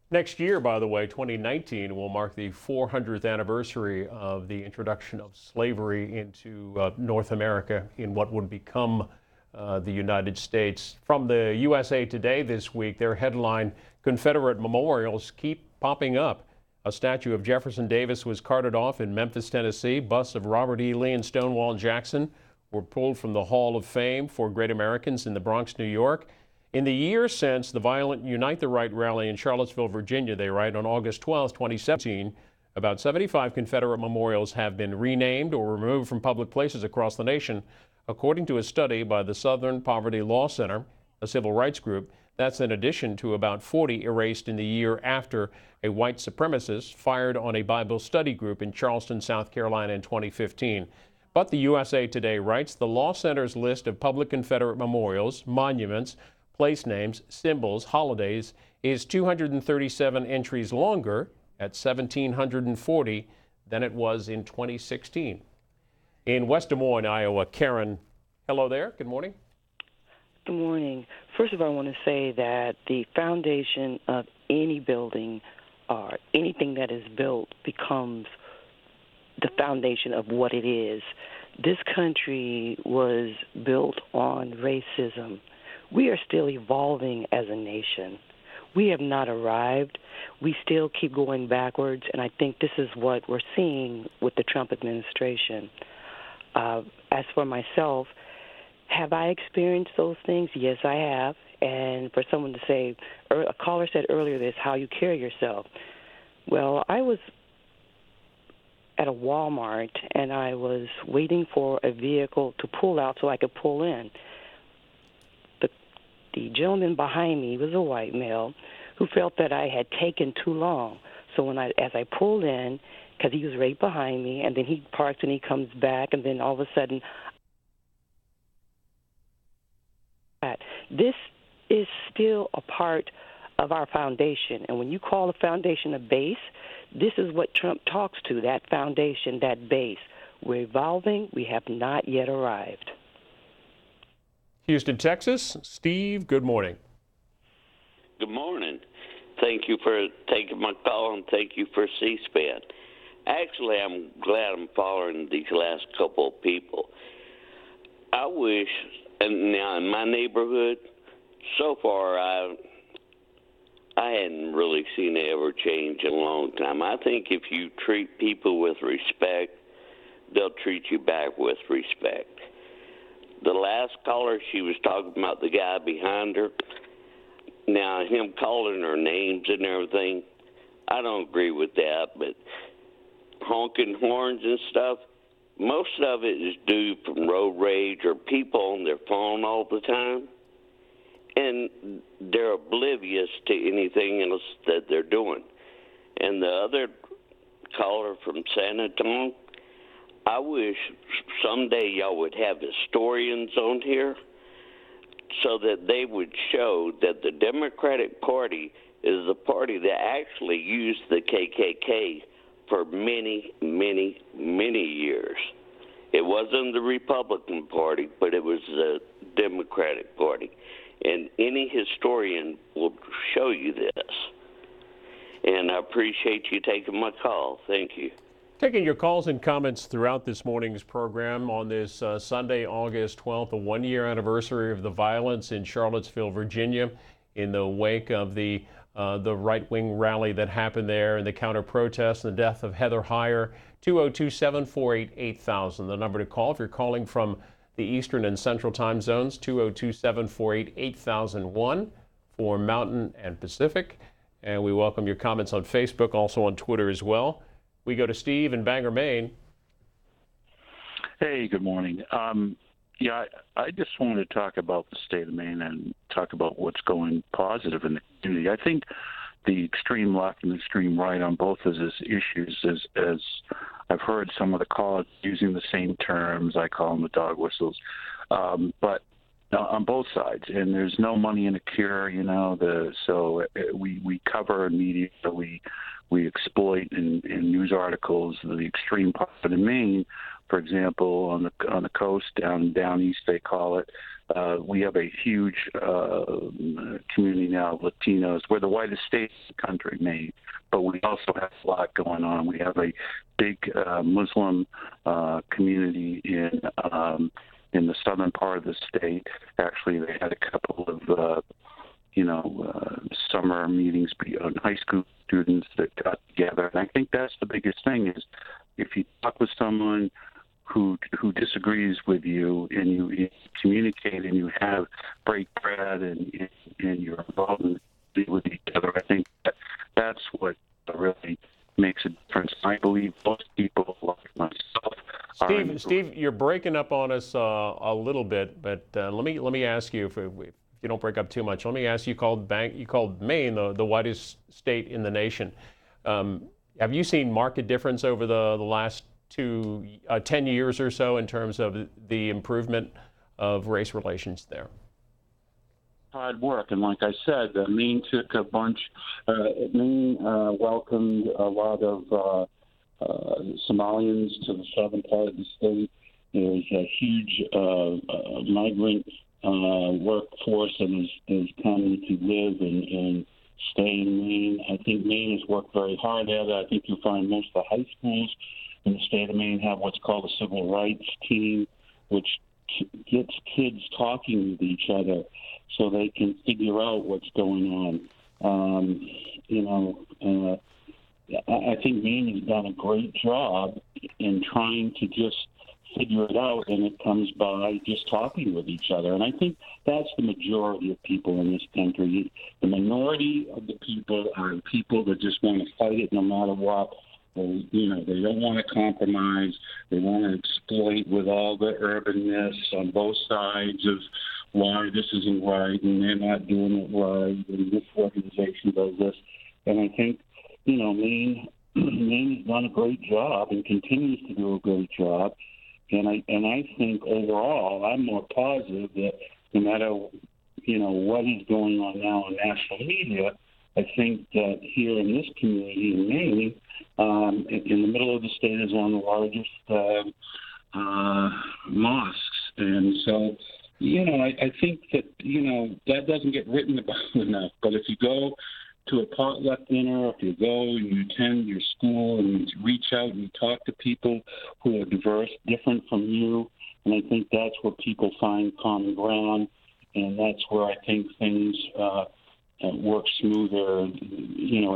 Next year, by the way, 2019, will mark the 400th anniversary of the introduction of slavery into North America in what would become the United States. From the USA Today this week, their headline, Confederate memorials keep popping up. A statue of Jefferson Davis was carted off in Memphis, Tennessee. Busts of Robert E. Lee and Stonewall Jackson were pulled from the Hall of Fame for Great Americans in the Bronx, New York. In the years since the violent Unite the Right rally in Charlottesville, Virginia, they write, on August 12, 2017, about 75 Confederate memorials have been renamed or removed from public places across the nation, according to a study by the Southern Poverty Law Center, a civil rights group. That's in addition to about 40 erased in the year after a white supremacist fired on a Bible study group in Charleston, South Carolina in 2015. But the USA Today writes, the Law Center's list of public Confederate memorials, monuments, place names, symbols, holidays is 237 entries longer at 1,740 than it was in 2016. In West Des Moines, Iowa, Karen, hello there. Good morning. Good morning. First of all, I want to say that the foundation of any building or anything that is built becomes the foundation of what it is. This country was built on racism. We are still evolving as a nation. We have not arrived. We still keep going backwards, and I think this is what we're seeing with the Trump administration. As for myself, have I experienced those things? Yes, I have. And for someone to say, a caller said earlier this, how you carry yourself. Well, I was at a Walmart, and I was waiting for a vehicle to pull out so I could pull in. The gentleman behind me was a white male who felt that I had taken too long. So as I pulled in, because he was right behind me, and then he parks and he comes back, and then all of a sudden, this is still a part of our foundation. And when you call a foundation a base, this is what Trump talks to, that foundation, that base. We're evolving. We have not yet arrived. Houston, Texas. Steve, good morning. Good morning. Thank you for taking my call, and thank you for C-SPAN. Actually, I'm glad I'm following these last couple of people. I wish, and now in my neighborhood, so far I hadn't really seen it ever change in a long time. I think if you treat people with respect, they'll treat you back with respect. The last caller, she was talking about the guy behind her. Now, him calling her names and everything, I don't agree with that, but honking horns and stuff, most of it is due from road rage or people on their phone all the time, and they're oblivious to anything else that they're doing. And the other caller from San Antonio, I wish someday y'all would have historians on here so that they would show that the Democratic Party is the party that actually used the KKK for many, many, many years. It wasn't the Republican Party, but it was the Democratic Party. And any historian will show you this. And I appreciate you taking my call. Thank you. Taking your calls and comments throughout this morning's program on this Sunday, August 12th, a one-year anniversary of the violence in Charlottesville, Virginia, in the wake of the the right-wing rally that happened there and the counter-protests and the death of Heather Heyer. 202-748-8000, the number to call if you're calling from the Eastern and Central time zones. 202-748-8001 for Mountain and Pacific. And we welcome your comments on Facebook, also on Twitter as well. We go to Steve in Bangor, Maine. Hey, good morning. Yeah, I just wanted to talk about the state of Maine and talk about what's going positive in the community. I think the extreme left and extreme right on both of these issues, as I've heard some of the callers using the same terms, I call them the dog whistles, but on both sides. And there's no money in a cure, you know. So we cover media, we exploit in news articles the extreme part. But in Maine, for example, on the coast, down east, they call it, we have a huge community now of Latinos. We're the whitest state in the country, Maine, but we also have a lot going on. We have a big Muslim community in the southern part of the state. Actually, they had a couple of summer meetings on high school students that got together. And I think that's the biggest thing is if you talk with someone who disagrees with you and you communicate and you have break bread and you're involved with each other, I think that's what really makes a difference. I believe most people like myself. Steve, you're breaking up on us a little bit, but let me ask you if you don't break up too much. Let me ask you. You called Maine the whitest state in the nation. Have you seen marked difference over the last 10 years or so in terms of the improvement of race relations there? Hard work, and like I said, Maine took a bunch. Maine welcomed a lot of Somalians to the southern part of the state. There's a huge migrant workforce that is coming to live and stay in Maine. I think Maine has worked very hard at it. I think you'll find most of the high schools in the state of Maine have what's called a civil rights team, which gets kids talking with each other so they can figure out what's going on. I think Maine has done a great job in trying to just figure it out, and it comes by just talking with each other. And I think that's the majority of people in this country. The minority of the people are people that just want to fight it no matter what. They don't want to compromise. They want to exploit with all the urbanness on both sides of why this isn't right and they're not doing it right and this organization does this. And I think, Maine has done a great job and continues to do a great job. And I think overall, I'm more positive that no matter, what is going on now in national media, I think that here in this community in Maine, in the middle of the state is one of the largest mosques. And so, I think that, that doesn't get written about enough. But if you go to a potluck dinner, if you go and you attend your school and you reach out and you talk to people who are diverse, different from you, and I think that's where people find common ground, and that's where I think things work smoother.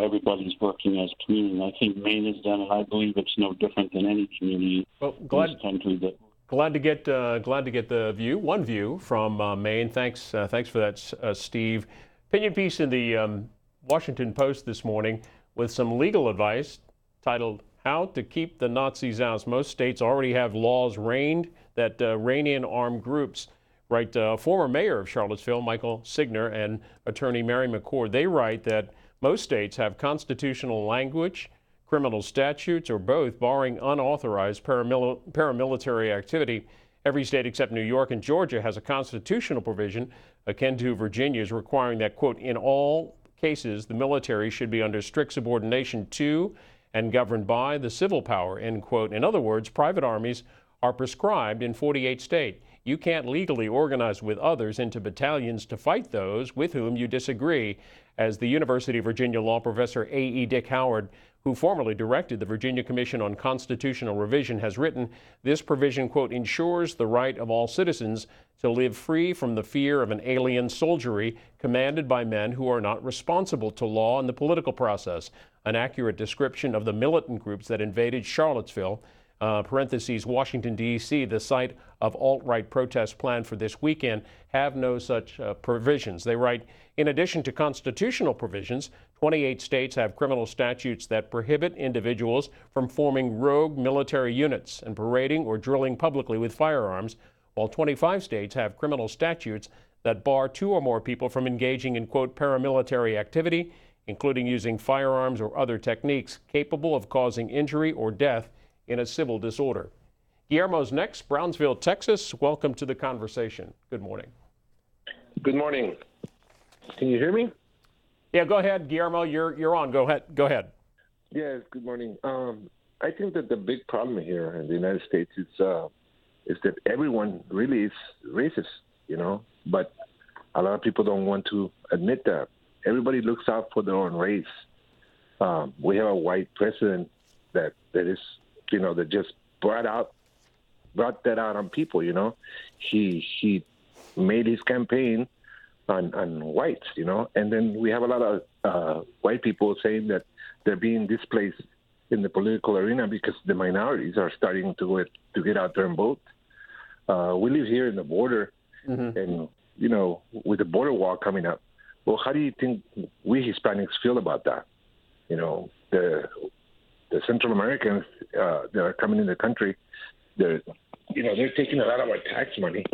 Everybody's working as a community. And I think Maine has done it. I believe it's no different than any community in this country. Glad to get the view, one view from Maine. Thanks for that, Steve. Opinion piece in the Washington Post this morning with some legal advice titled "How to Keep the Nazis Out." Most states already have laws that rein in armed groups. Right, former mayor of Charlottesville, Michael Signer, and attorney Mary McCord, they write that most states have constitutional language, criminal statutes, or both, barring unauthorized paramilitary activity. Every state except New York and Georgia has a constitutional provision akin to Virginia's requiring that, quote, in all cases, the military should be under strict subordination to and governed by the civil power, end quote. In other words, private armies are prescribed in 48 states. you can't legally organize with others into battalions to fight those with whom you disagree. As the University of Virginia law professor A.E. Dick Howard, who formerly directed the Virginia Commission on Constitutional Revision, has written, this provision, quote, ensures the right of all citizens to live free from the fear of an alien soldiery commanded by men who are not responsible to law and the political process. An accurate description of the militant groups that invaded Charlottesville, parentheses, Washington, D.C., the site of alt-right protests planned for this weekend, have no such provisions. They write, in addition to constitutional provisions, 28 states have criminal statutes that prohibit individuals from forming rogue military units and parading or drilling publicly with firearms, while 25 states have criminal statutes that bar 2 or more people from engaging in, quote, paramilitary activity, including using firearms or other techniques capable of causing injury or death in a civil disorder. Guillermo's next, Brownsville, Texas. Welcome to the conversation. Good morning. Good morning. Can you hear me? Yeah, go ahead, Guillermo. You're on. Go ahead. Yes. Good morning. I think that the big problem here in the United States is that everyone really is racist, you know. But a lot of people don't want to admit that. Everybody looks out for their own race. We have a white president that is, you know, that just brought that out on people. You know, he made his campaign on whites, you know, and then we have a lot of white people saying that they're being displaced in the political arena because the minorities are starting to get out there and vote. We live here in the border, and, you know, with the border wall coming up, well, how do you think we Hispanics feel about that? You know, the Central Americans that are coming in the country, they're taking a lot of our tax money.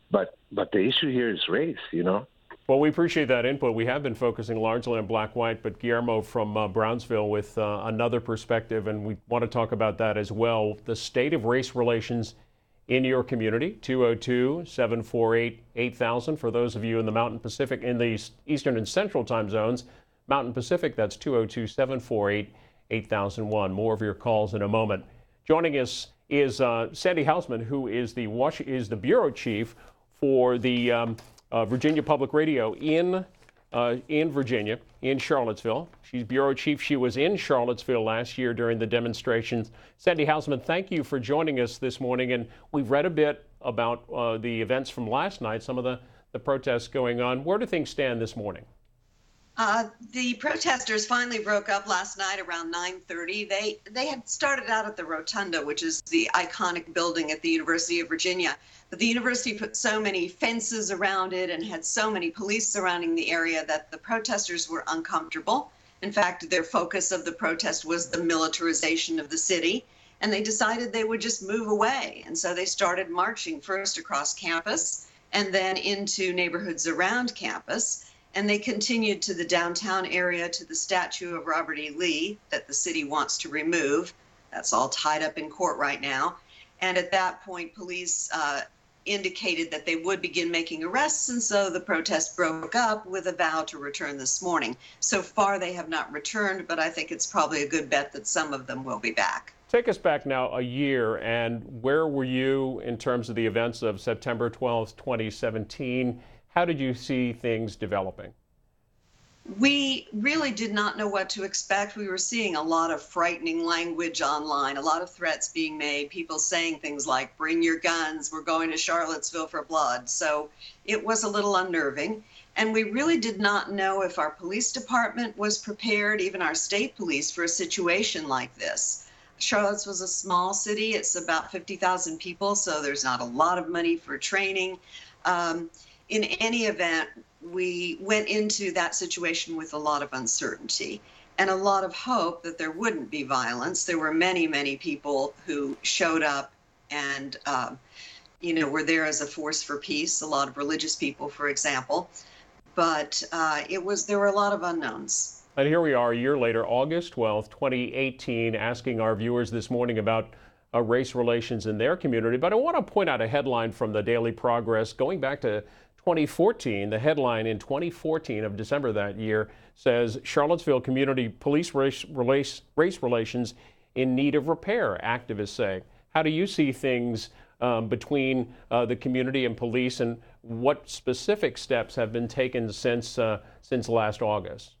But the issue here is race, you know. Well, we appreciate that input. We have been focusing largely on black-white, but Guillermo from Brownsville with another perspective, and we want to talk about that as well. The state of race relations in your community, 202-748-8000. For those of you in the Mountain Pacific, in the Eastern and Central time zones, Mountain Pacific, that's 202-748-8001. More of your calls in a moment. Joining us is Sandy Hausman, who is the bureau chief for the Virginia Public Radio in Virginia, in Charlottesville. She's bureau chief. She was in Charlottesville last year during the demonstrations. Sandy Hausman, thank you for joining us this morning. And we've read a bit about the events from last night, some of the protests going on. Where do things stand this morning? The protesters finally broke up last night around 9:30. They had started out at the Rotunda, which is the iconic building at the University of Virginia. But the university put so many fences around it and had so many police surrounding the area that the protesters were uncomfortable. In fact, their focus of the protest was the militarization of the city, and they decided they would just move away. And so they started marching first across campus and then into neighborhoods around campus. And they continued to the downtown area to the statue of Robert E. Lee that the city wants to remove. That's all tied up in court right now. And at that point, police indicated that they would begin making arrests, and so the protest broke up with a vow to return this morning. So far, they have not returned, but I think it's probably a good bet that some of them will be back. Take us back now a year, and where were you in terms of the events of September 12th, 2017? How did you see things developing? We really did not know what to expect. We were seeing a lot of frightening language online, a lot of threats being made, people saying things like, bring your guns, we're going to Charlottesville for blood. So it was a little unnerving. And we really did not know if our police department was prepared, even our state police, for a situation like this. Charlottesville was a small city. It's about 50,000 people, so there's not a lot of money for training. In any event, we went into that situation with a lot of uncertainty and a lot of hope that there wouldn't be violence. There were many, many people who showed up and, were there as a force for peace, a lot of religious people, for example. But there were a lot of unknowns. And here we are a year later, August 12th, 2018, asking our viewers this morning about race relations in their community. But I want to point out a headline from the Daily Progress going back to 2014. The headline in 2014 of December that year says, Charlottesville community police race relations in need of repair, activists say. How do you see things between the community and police, and what specific steps have been taken since last August?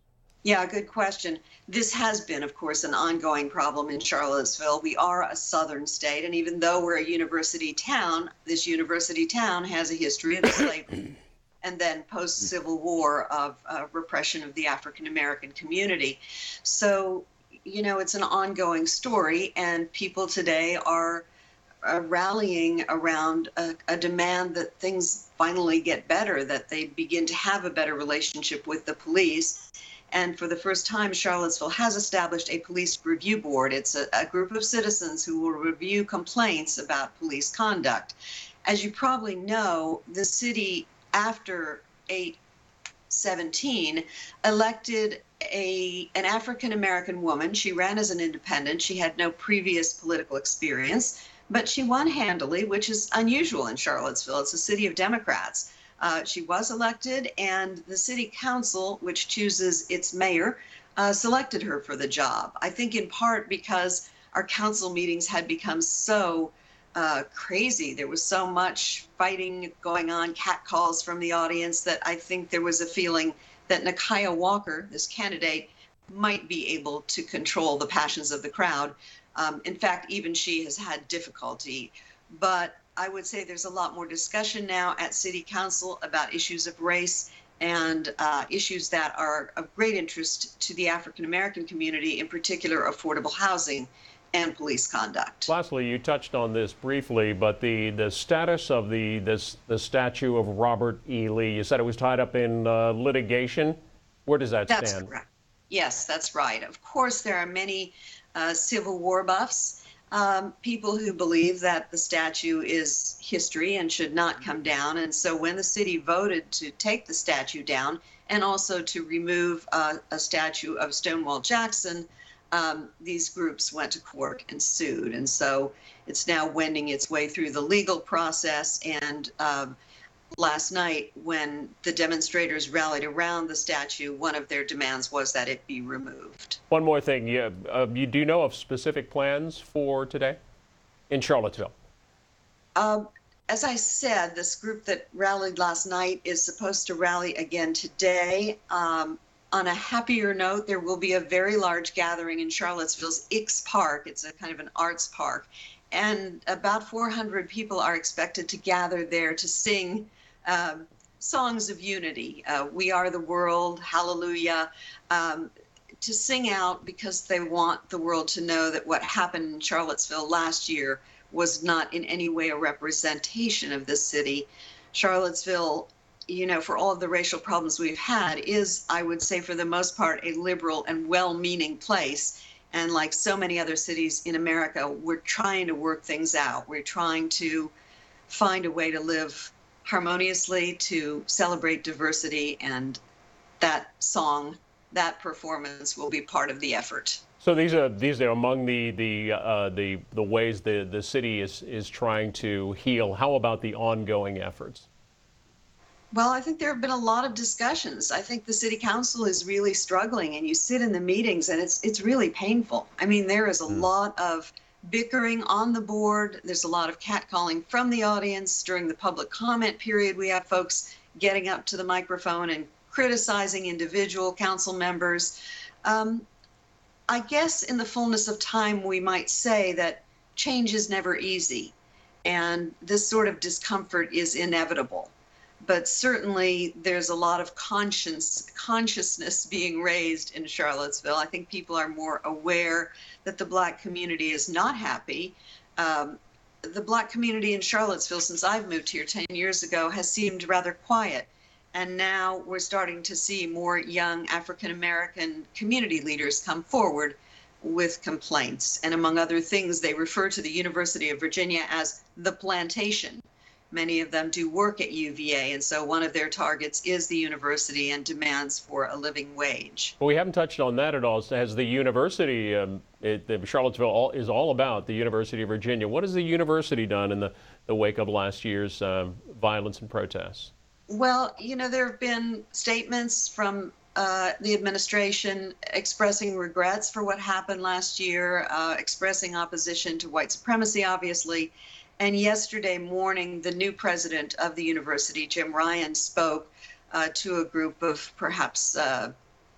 Yeah, good question. This has been, of course, an ongoing problem in Charlottesville. We are a southern state, and even though we're a university town, this university town has a history of slavery and then post-Civil War of repression of the African American community. So, you know, it's an ongoing story, and people today are rallying around a demand that things finally get better, that they begin to have a better relationship with the police. And for the first time, Charlottesville has established a police review board. It's a group of citizens who will review complaints about police conduct. As you probably know, the city, after 8/17, elected an African-American woman. She ran as an independent. She had no previous political experience, but she won handily, which is unusual in Charlottesville. It's a city of Democrats. She was elected, and the city council, which chooses its mayor, selected her for the job. I think in part because our council meetings had become so crazy. There was so much fighting going on, catcalls from the audience, that I think there was a feeling that Nakia Walker, this candidate, might be able to control the passions of the crowd. In fact, even she has had difficulty. But I would say there's a lot more discussion now at City Council about issues of race and issues that are of great interest to the African American community, in particular affordable housing and police conduct. Lastly, you touched on this briefly, but the status of the statue of Robert E. Lee, you said it was tied up in litigation. Where does that stand? That's correct. Yes, that's right. Of course, there are many Civil War buffs, people who believe that the statue is history and should not come down. And so when the city voted to take the statue down and also to remove a statue of Stonewall Jackson, these groups went to court and sued. And so it's now wending its way through the legal process. And last night, when the demonstrators rallied around the statue, one of their demands was that it be removed. One more thing. You do know of specific plans for today in Charlottesville? As I said, this group that rallied last night is supposed to rally again today. On a happier note, there will be a very large gathering in Charlottesville's Ix Park. It's a kind of an arts park. And about 400 people are expected to gather there to sing songs of unity. We Are the World, Hallelujah, to sing out because they want the world to know that what happened in Charlottesville last year was not in any way a representation of this city. Charlottesville, you know, for all of the racial problems we've had, is, I would say, for the most part, a liberal and well-meaning place. And like so many other cities in America, we're trying to work things out. We're trying to find a way to live harmoniously, to celebrate diversity, and that song, that performance will be part of the effort. So these are among the ways the city is trying to heal. How about the ongoing efforts? Well, I think there have been a lot of discussions. I think the city council is really struggling, and you sit in the meetings and it's really painful. I mean, there is a lot of bickering on the board. There's a lot of catcalling from the audience. During the public comment period, we have folks getting up to the microphone and criticizing individual council members. I guess in the fullness of time, we might say that change is never easy, and this sort of discomfort is inevitable. But certainly there's a lot of consciousness being raised in Charlottesville. I think people are more aware that the Black community is not happy. The Black community in Charlottesville, since I've moved here 10 years ago, has seemed rather quiet. And now we're starting to see more young African-American community leaders come forward with complaints. And among other things, they refer to the University of Virginia as the plantation. Many of them do work at UVA, and so one of their targets is the university and demands for a living wage. Well, we haven't touched on that at all. Has the university, Charlottesville is all about the University of Virginia. What has the university done in the wake of last year's violence and protests? Well, you know, there have been statements from the administration expressing regrets for what happened last year, expressing opposition to white supremacy, obviously. And yesterday morning, the new president of the university, Jim Ryan, spoke to a group of perhaps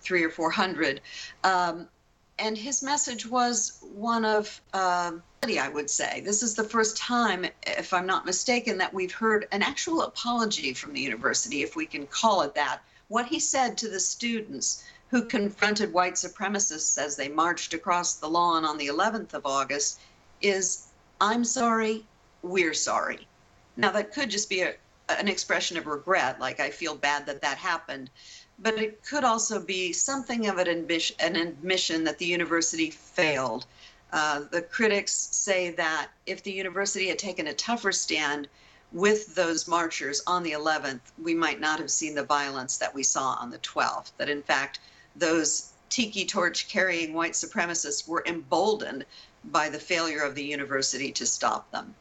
300 or 400. And his message was one of, I would say. This is the first time, if I'm not mistaken, that we've heard an actual apology from the university, if we can call it that. What he said to the students who confronted white supremacists as they marched across the lawn on the 11th of August is, "I'm sorry, we're sorry." Now, that could just be an expression of regret, like I feel bad that that happened, but it could also be something of an admission that the university failed. The critics say that if the university had taken a tougher stand with those marchers on the 11th, we might not have seen the violence that we saw on the 12th, that in fact, those tiki torch carrying white supremacists were emboldened by the failure of the university to stop them.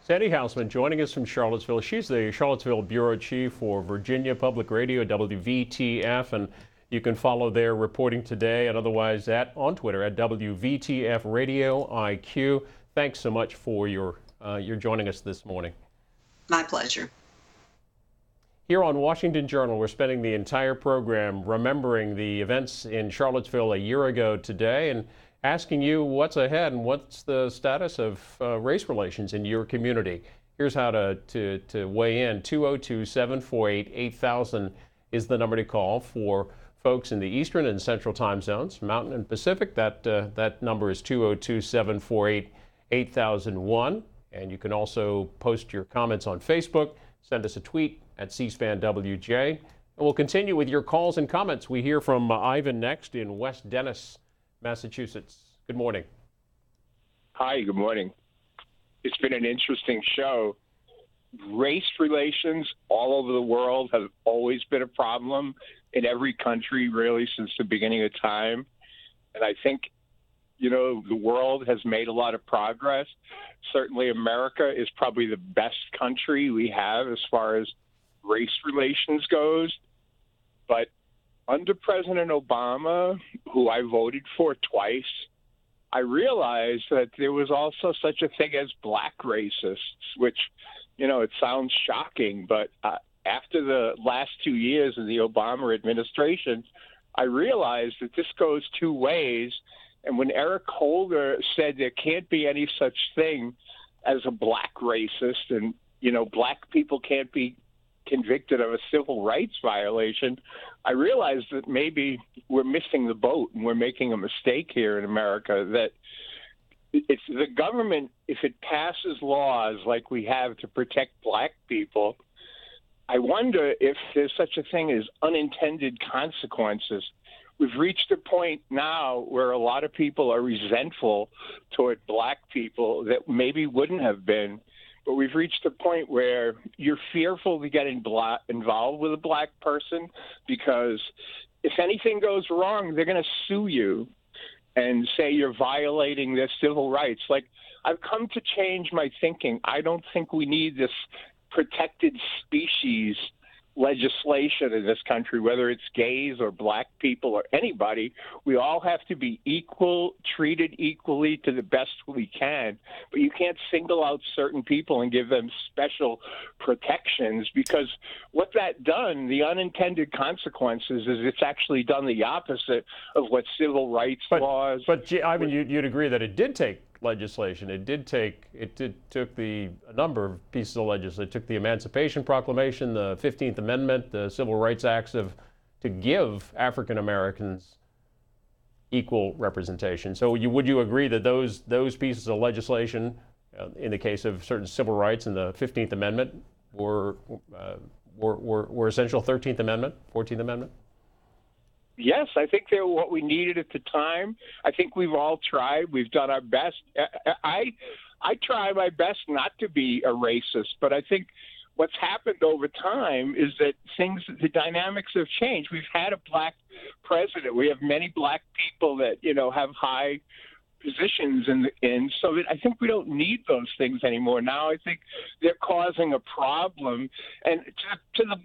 Sandy Hausman joining us from Charlottesville. She's the Charlottesville Bureau Chief for Virginia Public Radio, WVTF, and you can follow their reporting today and otherwise on Twitter at WVTF Radio IQ. Thanks so much for your joining us this morning. My pleasure. Here on Washington Journal, we're spending the entire program remembering the events in Charlottesville a year ago today and asking you what's ahead and what's the status of race relations in your community. Here's how to weigh in. 202-748-8000 is the number to call for folks in the Eastern and Central time zones. Mountain and Pacific, that number is 202-748-8001. And you can also post your comments on Facebook. Send us a tweet at C-SPAN WJ. And we'll continue with your calls and comments. We hear from Ivan next in West Dennis, Massachusetts. Good morning. Hi, good morning. It's been an interesting show. Race relations all over the world have always been a problem in every country, really, since the beginning of time. And I think, the world has made a lot of progress. Certainly America is probably the best country we have as far as race relations goes. But under President Obama, who I voted for twice, I realized that there was also such a thing as black racists, which, it sounds shocking, but after the last 2 years of the Obama administration, I realized that this goes two ways. And when Eric Holder said there can't be any such thing as a black racist and, black people can't be convicted of a civil rights violation, I realized that maybe we're missing the boat and we're making a mistake here in America, that it's the government, if it passes laws like we have to protect black people, I wonder if there's such a thing as unintended consequences. We've reached a point now where a lot of people are resentful toward black people that maybe wouldn't have been. But we've reached a point where you're fearful to get involved with a black person because if anything goes wrong, they're going to sue you and say you're violating their civil rights. Like, I've come to change my thinking. I don't think we need this protected species legislation in this country, whether it's gays or black people or anybody. We all have to be equal, treated equally to the best we can. But you can't single out certain people and give them special protections, because what that done, the unintended consequences, is it's actually done the opposite of what civil rights laws. But Ivan, you'd agree that it did take legislation. It took a number of pieces of legislation. It took the Emancipation Proclamation, the 15th Amendment, the Civil Rights Acts to give African Americans equal representation. So would you agree that those pieces of legislation, in the case of certain civil rights and the 15th Amendment, were essential? 13th Amendment, 14th Amendment? Yes, I think they were what we needed at the time. I think we've all tried. We've done our best. I try my best not to be a racist, but I think what's happened over time is that the dynamics have changed. We've had a black president. We have many black people that, have high positions in so that I think we don't need those things anymore. Now I think they're causing a problem. And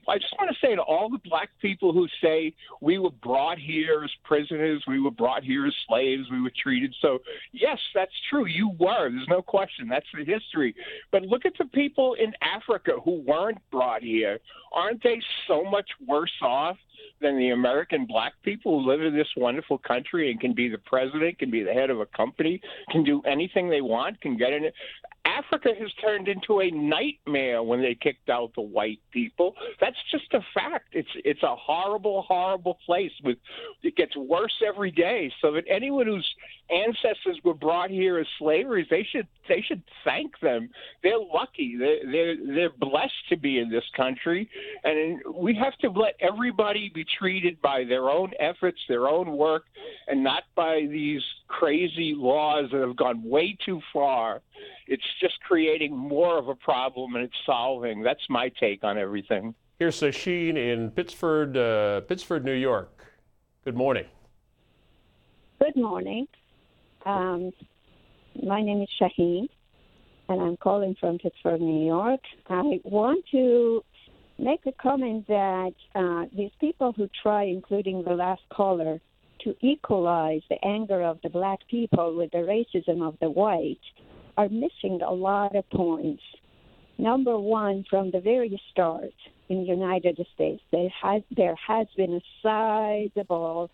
I just want to say to all the black people who say we were brought here as prisoners, we were brought here as slaves, we were treated so. Yes, that's true. You were. There's no question. That's the history. But look at the people in Africa who weren't brought here. Aren't they so much worse off than the American black people who live in this wonderful country and can be the president, can be the head of a company, can do anything they want, can get in it? Africa has turned into a nightmare when they kicked out the white people. That's just a fact. It's a horrible, horrible place. It gets worse every day. So that anyone whose ancestors were brought here as slavery, they should thank them. They're lucky. They're blessed to be in this country, and we have to let everybody be treated by their own efforts, their own work, and not by these crazy laws that have gone way too far. It's just creating more of a problem than it's solving. That's my take on everything. Here's Sasheen in Pittsford, New York. Good morning. Good morning. My name is Shaheen, and I'm calling from Pittsford, New York. I want to make a comment that these people who try, including the last caller, to equalize the anger of the black people with the racism of the white are missing a lot of points. Number one, from the very start in the United States, there has been a sizable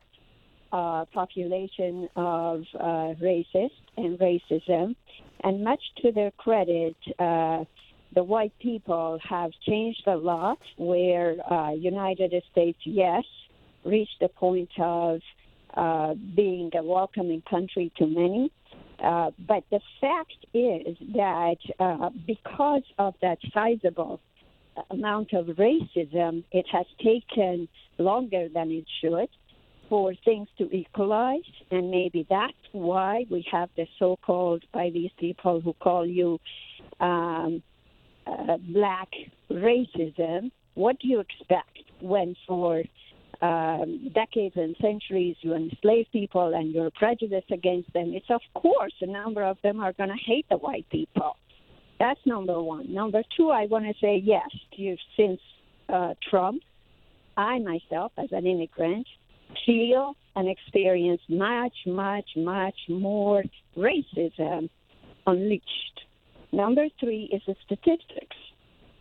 population of racists and racism, and much to their credit, the white people have changed a lot where United States, yes, reached the point of being a welcoming country to many. But the fact is that because of that sizable amount of racism, it has taken longer than it should for things to equalize, and maybe that's why we have the so-called, by these people who call you black racism. What do you expect when for decades and centuries you enslave people and you're prejudiced against them? It's of course a number of them are going to hate the white people. That's number one. Number two, I want to say yes, since Trump, I myself as an immigrant feel and experience much, much, much more racism unleashed. Number three is the statistics.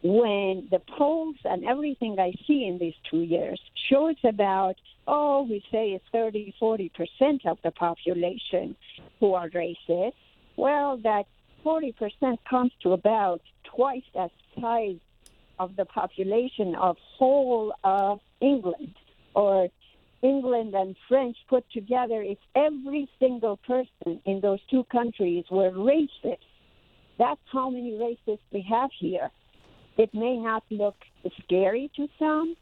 When the polls and everything I see in these 2 years shows about, we say it's 30-40% of the population who are racist, well, that 40% comes to about twice as size of the population of whole of England, or England and French put together. If every single person in those two countries were racist, that's how many racists we have here. It may not look scary to some,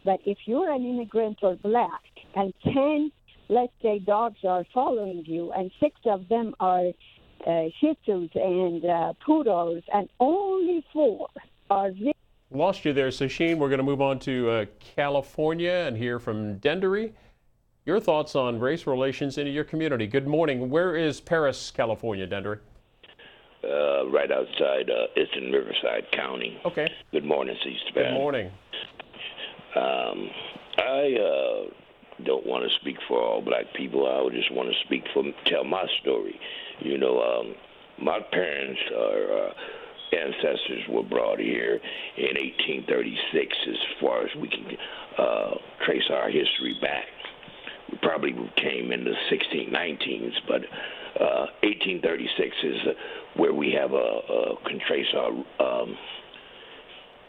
but if you're an immigrant or black and 10, let's say, dogs are following you and 6 of them are Shih Tzus and poodles and only 4 are... Lost you there, Sasheen. We're going to move on to California and hear from Dendery. Your thoughts on race relations in your community. Good morning. Where is Paris, California, Dendery? Right outside, it's in Riverside County. Okay. Good morning, C-SPAN. Good morning. I don't want to speak for all black people. I would just want to tell my story. You know, my parents or ancestors were brought here in 1836, as far as we can trace our history back. We probably came in the 1619s, but 1836 is where we have can trace our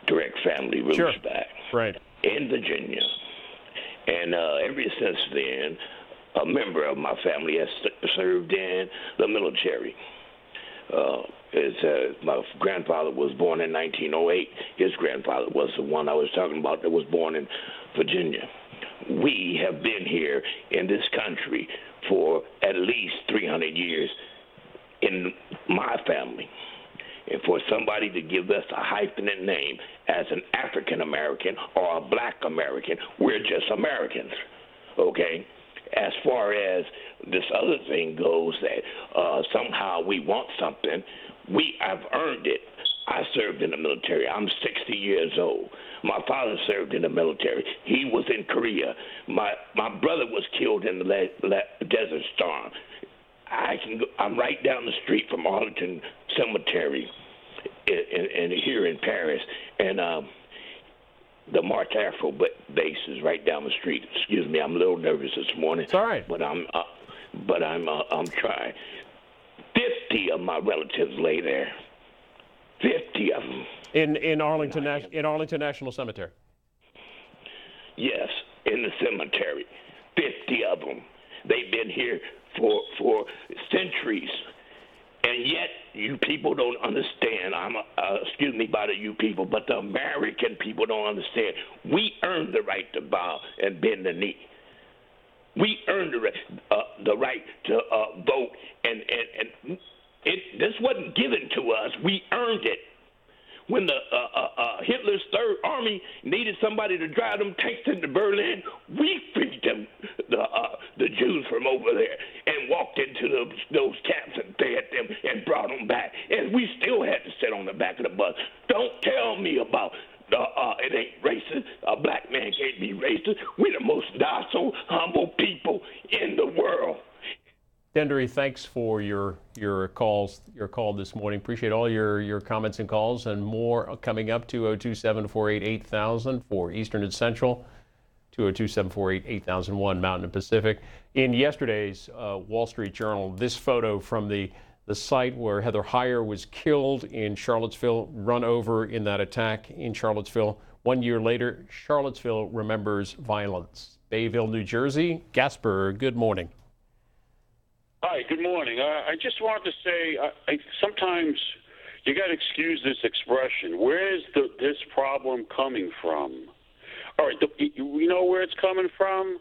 direct family roots back. Right. In Virginia. And ever since then, a member of my family has served in the military. My grandfather was born in 1908. His grandfather was the one I was talking about that was born in Virginia. We have been here in this country for at least 300 years in my family. And for somebody to give us a hyphenate name as an African American or a black American, we're just Americans, okay? As far as this other thing goes, that somehow we want something, we have earned it. I served in the military. I'm 60 years old. My father served in the military. He was in Korea. My brother was killed in the Desert Storm. I'm right down the street from Arlington Cemetery in here in Paris, and the March Afro base is right down the street. Excuse me, I'm a little nervous this morning. It's all right. But I'm trying. 50 of my relatives lay there. 50 of them. In Arlington National Cemetery. Yes, in the cemetery. 50 of them. They've been here for centuries. And yet, you people don't understand. Excuse me by the you people, but the American people don't understand. We earned the right to bow and bend the knee. We earned the right to vote, and this wasn't given to us. We earned it. When the Hitler's Third Army needed somebody to drive them tanks into Berlin, we freed them, the Jews from over there, and walked into those camps and fed them and brought them back. And we still had to sit on the back of the bus. Don't tell me about it ain't racist. A black man can't be racist. We're the most docile, humble people in the world. Dendry, thanks for your call this morning. Appreciate all your comments and calls, and more coming up. 202-748-8000 for Eastern and Central, 202-748-8001 Mountain and Pacific. In yesterday's Wall Street Journal, this photo from the site where Heather Heyer was killed in Charlottesville, run over in that attack in Charlottesville. 1 year later, Charlottesville remembers violence. Bayville, New Jersey. Gasper, good morning. Hi, good morning. I just wanted to say, sometimes you got to excuse this expression. Where is this problem coming from? All right, you know where it's coming from?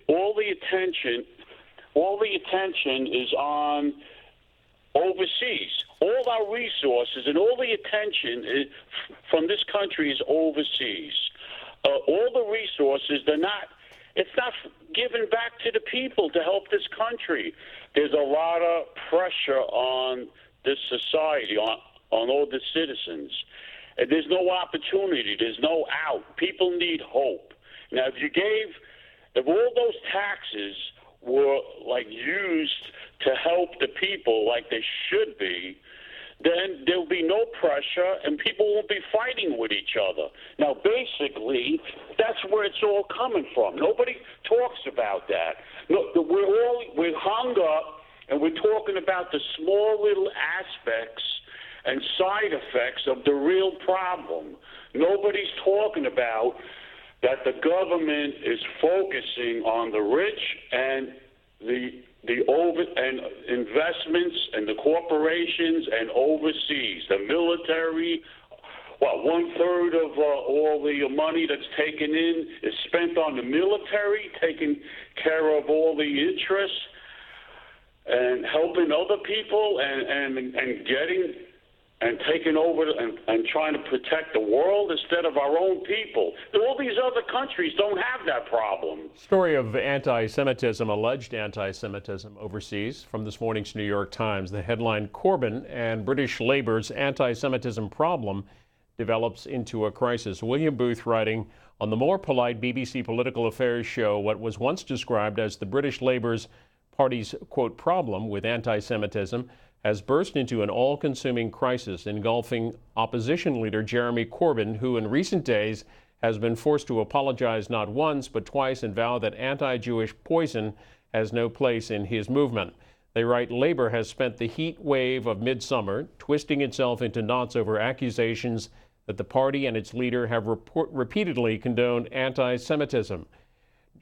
All the attention is on overseas. All our resources and all the attention from this country is overseas. All the resources, it's not given back to the people to help this country. There's a lot of pressure on this society, on all the citizens. And there's no opportunity. There's no out. People need hope. Now, if all those taxes were used to help the people like they should be, then there'll be no pressure and people won't be fighting with each other. Now, basically, that's where it's all coming from. Nobody talks about that. No, we're hung up and we're talking about the small little aspects and side effects of the real problem. Nobody's talking about that the government is focusing on the rich and the investments and the corporations and overseas, the military. Well, 1/3 of all the money that's taken in is spent on the military, taking care of all the interests and helping other people and getting and taking over and trying to protect the world instead of our own people. All these other countries don't have that problem. Story of anti-Semitism, alleged anti-Semitism overseas from this morning's New York Times. The headline, Corbyn and British Labour's anti-Semitism problem develops into a crisis. William Booth writing on the more polite BBC Political Affairs show what was once described as the British Labour's party's, quote, problem with anti-Semitism has burst into an all-consuming crisis engulfing opposition leader Jeremy Corbyn, who in recent days has been forced to apologize not once but twice and vow that anti-Jewish poison has no place in his movement. They write, Labour has spent the heat wave of midsummer twisting itself into knots over accusations that the party and its leader have repeatedly condoned anti-Semitism.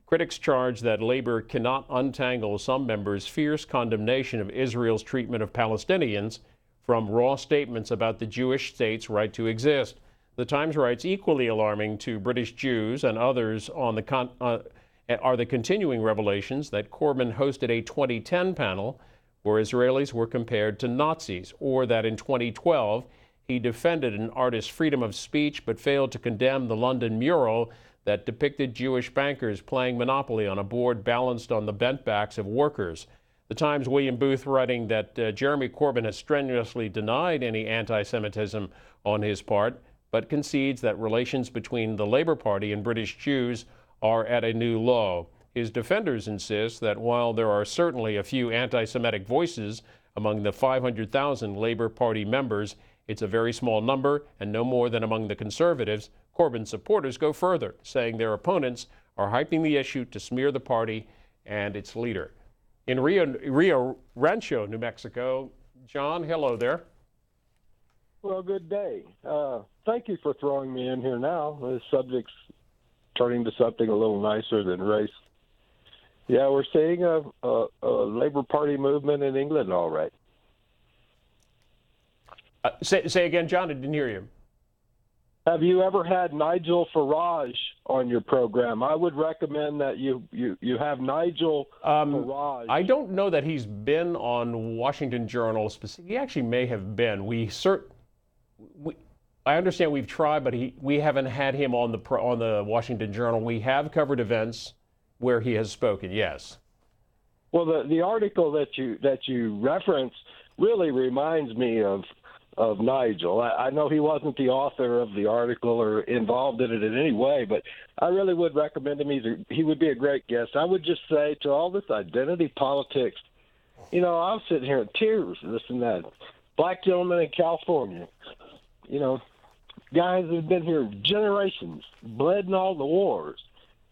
Critics charge that Labour cannot untangle some members' fierce condemnation of Israel's treatment of Palestinians from raw statements about the Jewish state's right to exist. The Times writes, equally alarming to British Jews and others are the continuing revelations that Corbyn hosted a 2010 panel where Israelis were compared to Nazis, or that in 2012 he defended an artist's freedom of speech but failed to condemn the London mural that depicted Jewish bankers playing Monopoly on a board balanced on the bent backs of workers. The Times' William Booth writing that Jeremy Corbyn has strenuously denied any anti-Semitism on his part, but concedes that relations between the Labour Party and British Jews are at a new low. His defenders insist that while there are certainly a few anti-Semitic voices among the 500,000 Labour Party members, it's a very small number and no more than among the Conservatives. Corbyn supporters go further, saying their opponents are hyping the issue to smear the party and its leader. In Rio Rancho, New Mexico, John, hello there. Well, good day. Thank you for throwing me in here now. This subject's turning to something a little nicer than race. Yeah, we're seeing a Labour Party movement in England, all right. Say again, John, I didn't hear you. Have you ever had Nigel Farage on your program? I would recommend that you have Nigel Farage. I don't know that he's been on Washington Journal specifically. He actually may have been. I understand we've tried, but we haven't had him on the Washington Journal. We have covered events where he has spoken. Yes. Well, the article that you referenced really reminds me of Nigel. I know he wasn't the author of the article or involved in it in any way, but I really would recommend him. He would be a great guest. I would just say to all this identity politics, I was sitting here in tears listening to that. Black gentleman in California, guys who've been here generations, bled in all the wars,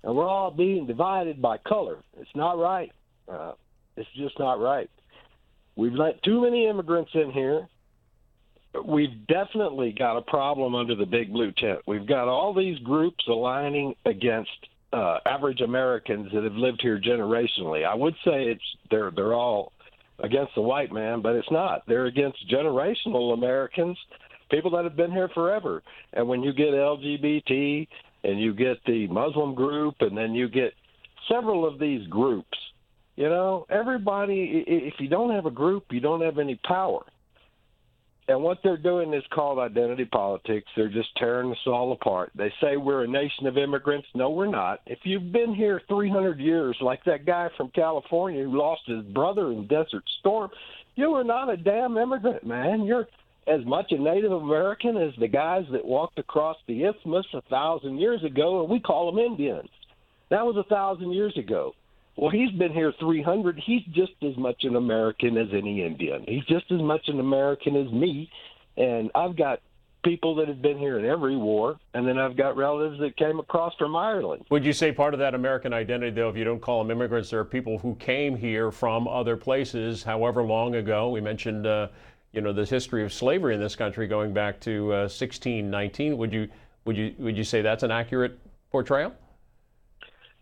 and we're all being divided by color. It's not right. It's just not right. We've let too many immigrants in here. We've definitely got a problem under the big blue tent. We've got all these groups aligning against average Americans that have lived here generationally. I would say they're all against the white man, but it's not. They're against generational Americans, people that have been here forever. And when you get LGBT and you get the Muslim group and then you get several of these groups, everybody, if you don't have a group, you don't have any power. And what they're doing is called identity politics. They're just tearing us all apart. They say we're a nation of immigrants. No, we're not. If you've been here 300 years, like that guy from California who lost his brother in Desert Storm, you are not a damn immigrant, man. You're as much a Native American as the guys that walked across the Isthmus 1,000 years ago, and we call them Indians. That was 1,000 years ago. Well, he's been here 300. He's just as much an American as any Indian. He's just as much an American as me. And I've got people that have been here in every war, and then I've got relatives that came across from Ireland. Would you say part of that American identity, though, if you don't call them immigrants, there are people who came here from other places, however long ago? We mentioned, this history of slavery in this country going back to 1619. Would you say that's an accurate portrayal?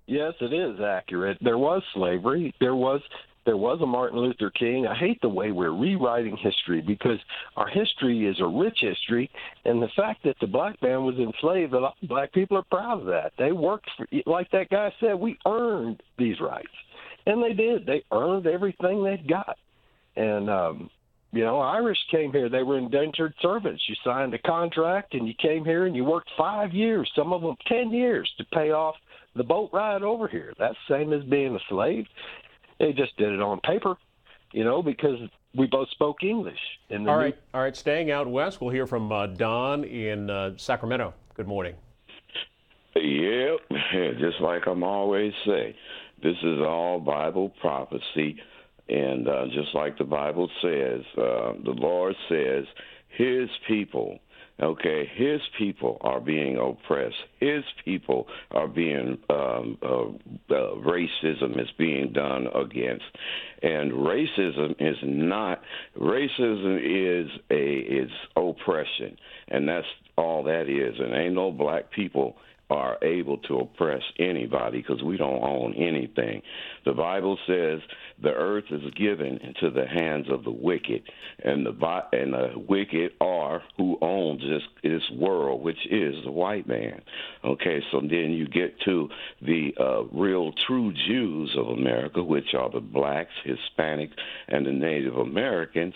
Yes, it is accurate. There was slavery. There was a Martin Luther King. I hate the way we're rewriting history because our history is a rich history, and the fact that the black man was enslaved, a lot of black people are proud of that. They worked for, like that guy said, we earned these rights, and they did. They earned everything they'd got. And Irish came here. They were indentured servants. You signed a contract, and you came here, and you worked 5 years, some of them 10 years, to pay off the boat ride over here. That's the same as being a slave. They just did it on paper, because we both spoke English. All right. Staying out west, we'll hear from Don in Sacramento. Good morning. Yep. Just like I'm always saying, this is all Bible prophecy. And just like the Bible says, the Lord says, his people, his people are being oppressed. His people are being, racism is being done against. And racism is oppression. And that's all that is. And ain't no black people are able to oppress anybody because we don't own anything. The Bible says the earth is given into the hands of the wicked, and the wicked are who owns this world, which is the white man. Okay, so then you get to the real true Jews of America, which are the blacks, Hispanics, and the Native Americans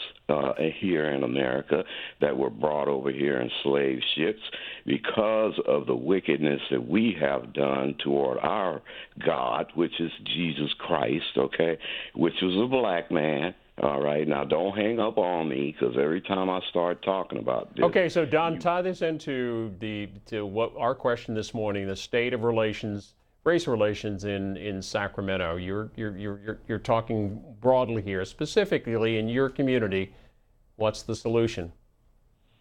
here in America that were brought over here in slave ships because of the wickedness that we have done toward our God, which is Jesus Christ, okay, which was a black man. All right, now don't hang up on me, because every time I start talking about this. Okay, so Don, tie this into what our question this morning: the state of relations, race relations in Sacramento. You're talking broadly here, specifically in your community. What's the solution?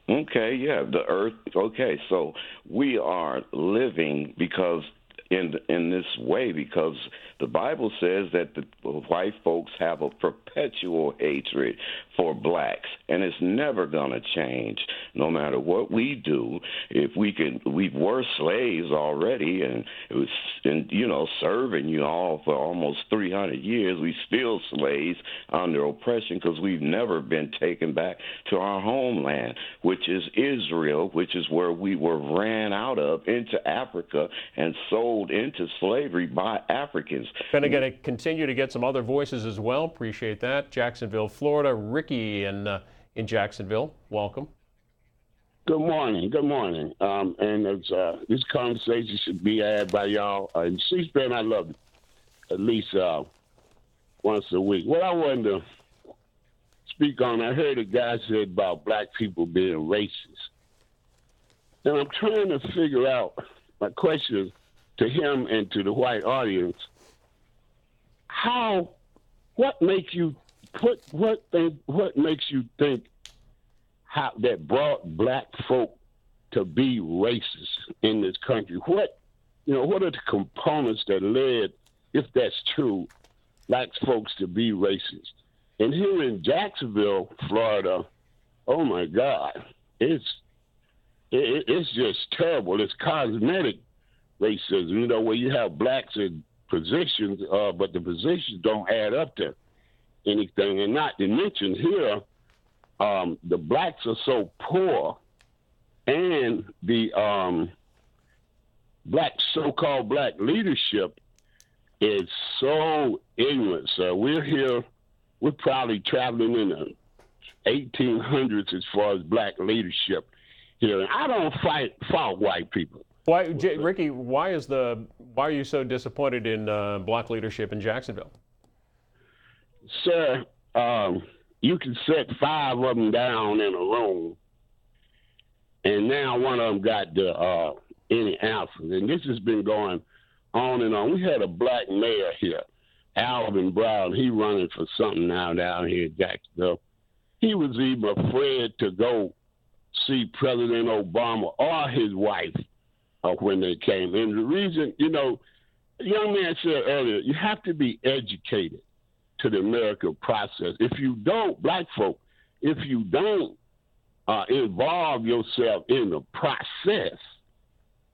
Okay, yeah, the earth. Okay, so we are living because in this way, because the Bible says that the white folks have a perpetual hatred for blacks, and it's never going to change no matter what we do. If we were slaves already, and it was, serving you all for almost 300 years. We still slaves under oppression because we've never been taken back to our homeland, which is Israel, which is where we were ran out of into Africa and sold into slavery by Africans. Going to continue to get some other voices as well. Appreciate that. Jacksonville, Florida. Ricky in Jacksonville, welcome. Good morning. Good morning. And this conversation should be had by y'all. And C-SPAN, I love it, at least once a week. What I wanted to speak on, I heard a guy said about black people being racist. And I'm trying to figure out, my question to him and to the white audience, what makes you think how that brought black folk to be racist in this country? What are the components that led, if that's true, black folks to be racist? And here in Jacksonville, Florida, oh my God, it's just terrible. It's cosmetic racism, where you have blacks in positions, but the positions don't add up to anything. And not to mention here, the blacks are so poor, and the so-called black leadership is so ignorant. So we're probably traveling in the 1800s as far as black leadership here. And I don't fault white people. Why, Ricky? Why are you so disappointed in black leadership in Jacksonville? Sir, you can set 5 of them down in a room, and now one of them got any answers. And this has been going on and on. We had a black mayor here, Alvin Brown. He running for something now down here in Jacksonville. He was even afraid to go see President Obama or his wife when they came. And the reason, the young man said earlier, you have to be educated to the American process. If you don't, black folk, if you don't involve yourself in the process,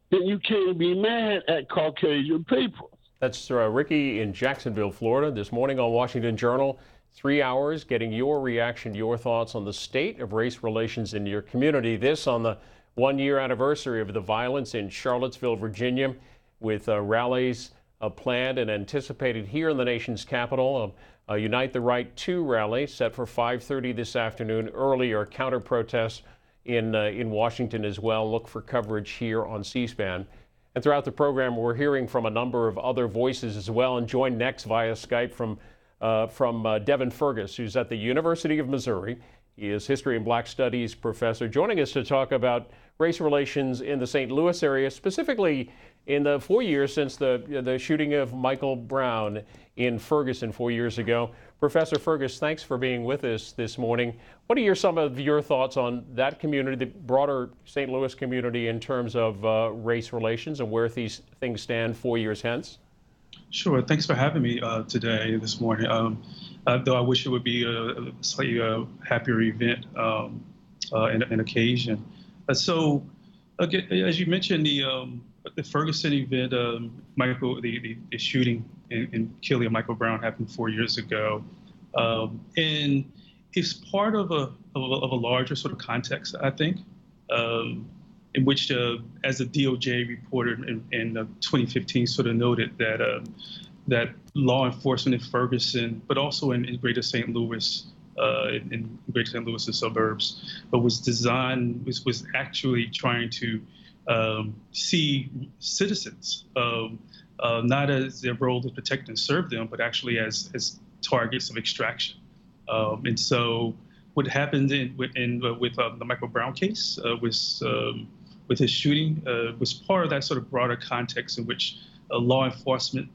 then you can't be mad at Caucasian people. That's Ricky in Jacksonville, Florida, this morning on Washington Journal. 3 hours getting your reaction, your thoughts on the state of race relations in your community. This on the 1-year anniversary of the violence in Charlottesville, Virginia, with rallies planned and anticipated here in the nation's capital. Unite the Right 2 rally set for 5:30 this afternoon. Earlier counter-protests in Washington as well. Look for coverage here on C-SPAN. And throughout the program, we're hearing from a number of other voices as well. And joined next via Skype from Devin Fergus, who's at the University of Missouri. He is History and Black Studies professor, joining us to talk about race relations in the St. Louis area, specifically in the 4 years since the shooting of Michael Brown in Ferguson 4 years ago. Professor Fergus, thanks for being with us this morning. What are some of your thoughts on that community, the broader St. Louis community, in terms of race relations and where these things stand 4 years hence? Sure. Thanks for having me today, this morning. Though I wish it would be a slightly happier event and occasion. So, as you mentioned, the Ferguson event, the shooting and killing of Michael Brown happened 4 years ago, and it's part of a larger sort of context, I think. in which, as the DOJ reported in 2015, sort of noted that that law enforcement in Ferguson, but also in Greater St. Louis, in Greater St. Louis, the suburbs, but was actually trying to see citizens not as their role to protect and serve them, but actually as targets of extraction. And so what happened with the Michael Brown case with his shooting was part of that sort of broader context in which law enforcement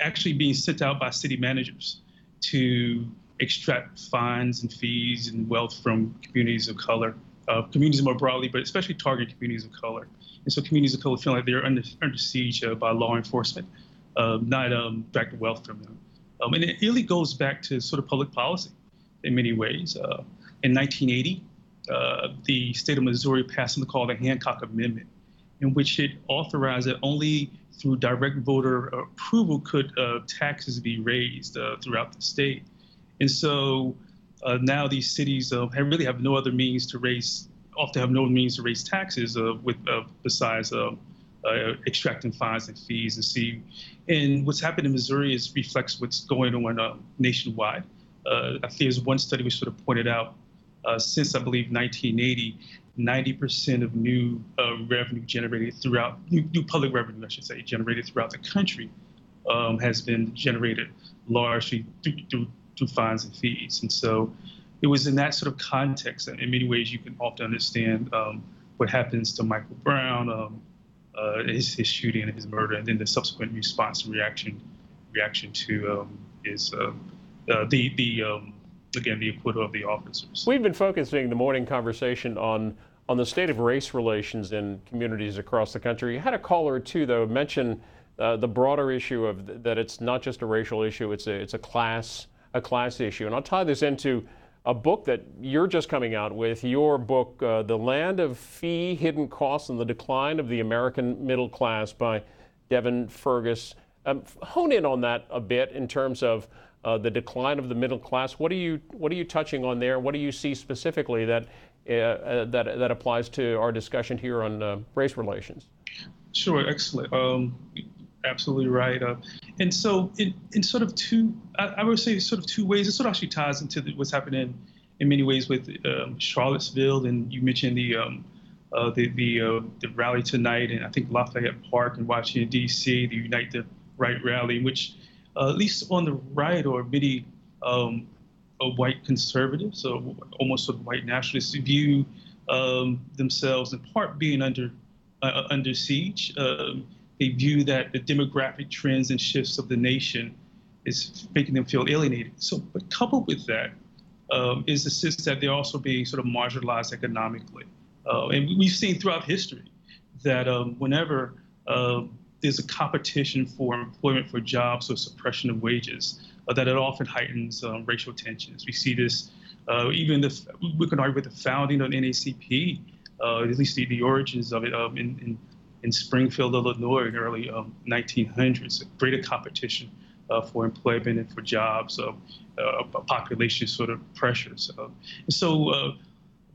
actually being sent out by city managers to extract fines and fees and wealth from communities of color, communities more broadly, but especially target communities of color. And so communities of color feel like they're under siege by law enforcement, not extract wealth from them. And it really goes back to sort of public policy in many ways. In 1980, the state of Missouri passed something called the Hancock Amendment, in which it authorized that only through direct voter approval could taxes be raised throughout the state. And so now these cities really have no other means to raise, often have no means to raise taxes besides extracting fines and fees. And what's happened in Missouri reflects what's going on nationwide. I think there's one study which sort of pointed out since, I believe, 1980, 90% of new revenue generated throughout, new public revenue, I should say, generated throughout the country has been generated largely through fines and fees. And so it was in that sort of context that in many ways you can often understand what happens to Michael Brown, his shooting and his murder, and then the subsequent response and reaction to his the acquittal of the officers. We've been focusing the morning conversation on the state of race relations in communities across the country. You had a caller or two, though, mention the broader issue of that it's not just a racial issue; it's a class issue. And I'll tie this into a book that you're just coming out with. Your book, "The Land of Fee, Hidden Costs, and the Decline of the American Middle Class" by Devin Fergus. Hone in on that a bit in terms of the decline of the middle class. What are you touching on there? What do you see specifically that applies to our discussion here on race relations? Sure, excellent. Absolutely right. And so in sort of I would say sort of two ways. It sort of actually ties into what's happening in many ways with Charlottesville, and you mentioned the rally tonight, and I think Lafayette Park in Washington D.C., the Unite the Right rally, in which at least on the right, or many white conservatives, so almost sort of white nationalists, view themselves in part being under siege. They view that the demographic trends and shifts of the nation is making them feel alienated. So, but coupled with that is the sense that they're also being sort of marginalized economically. And we've seen throughout history that whenever there's a competition for employment, for jobs, or suppression of wages, that it often heightens racial tensions. We see this we can argue with the founding of NAACP, at least the origins of it in Springfield, Illinois, in the early 1900s, greater competition for employment and for jobs, population sort of pressures. And so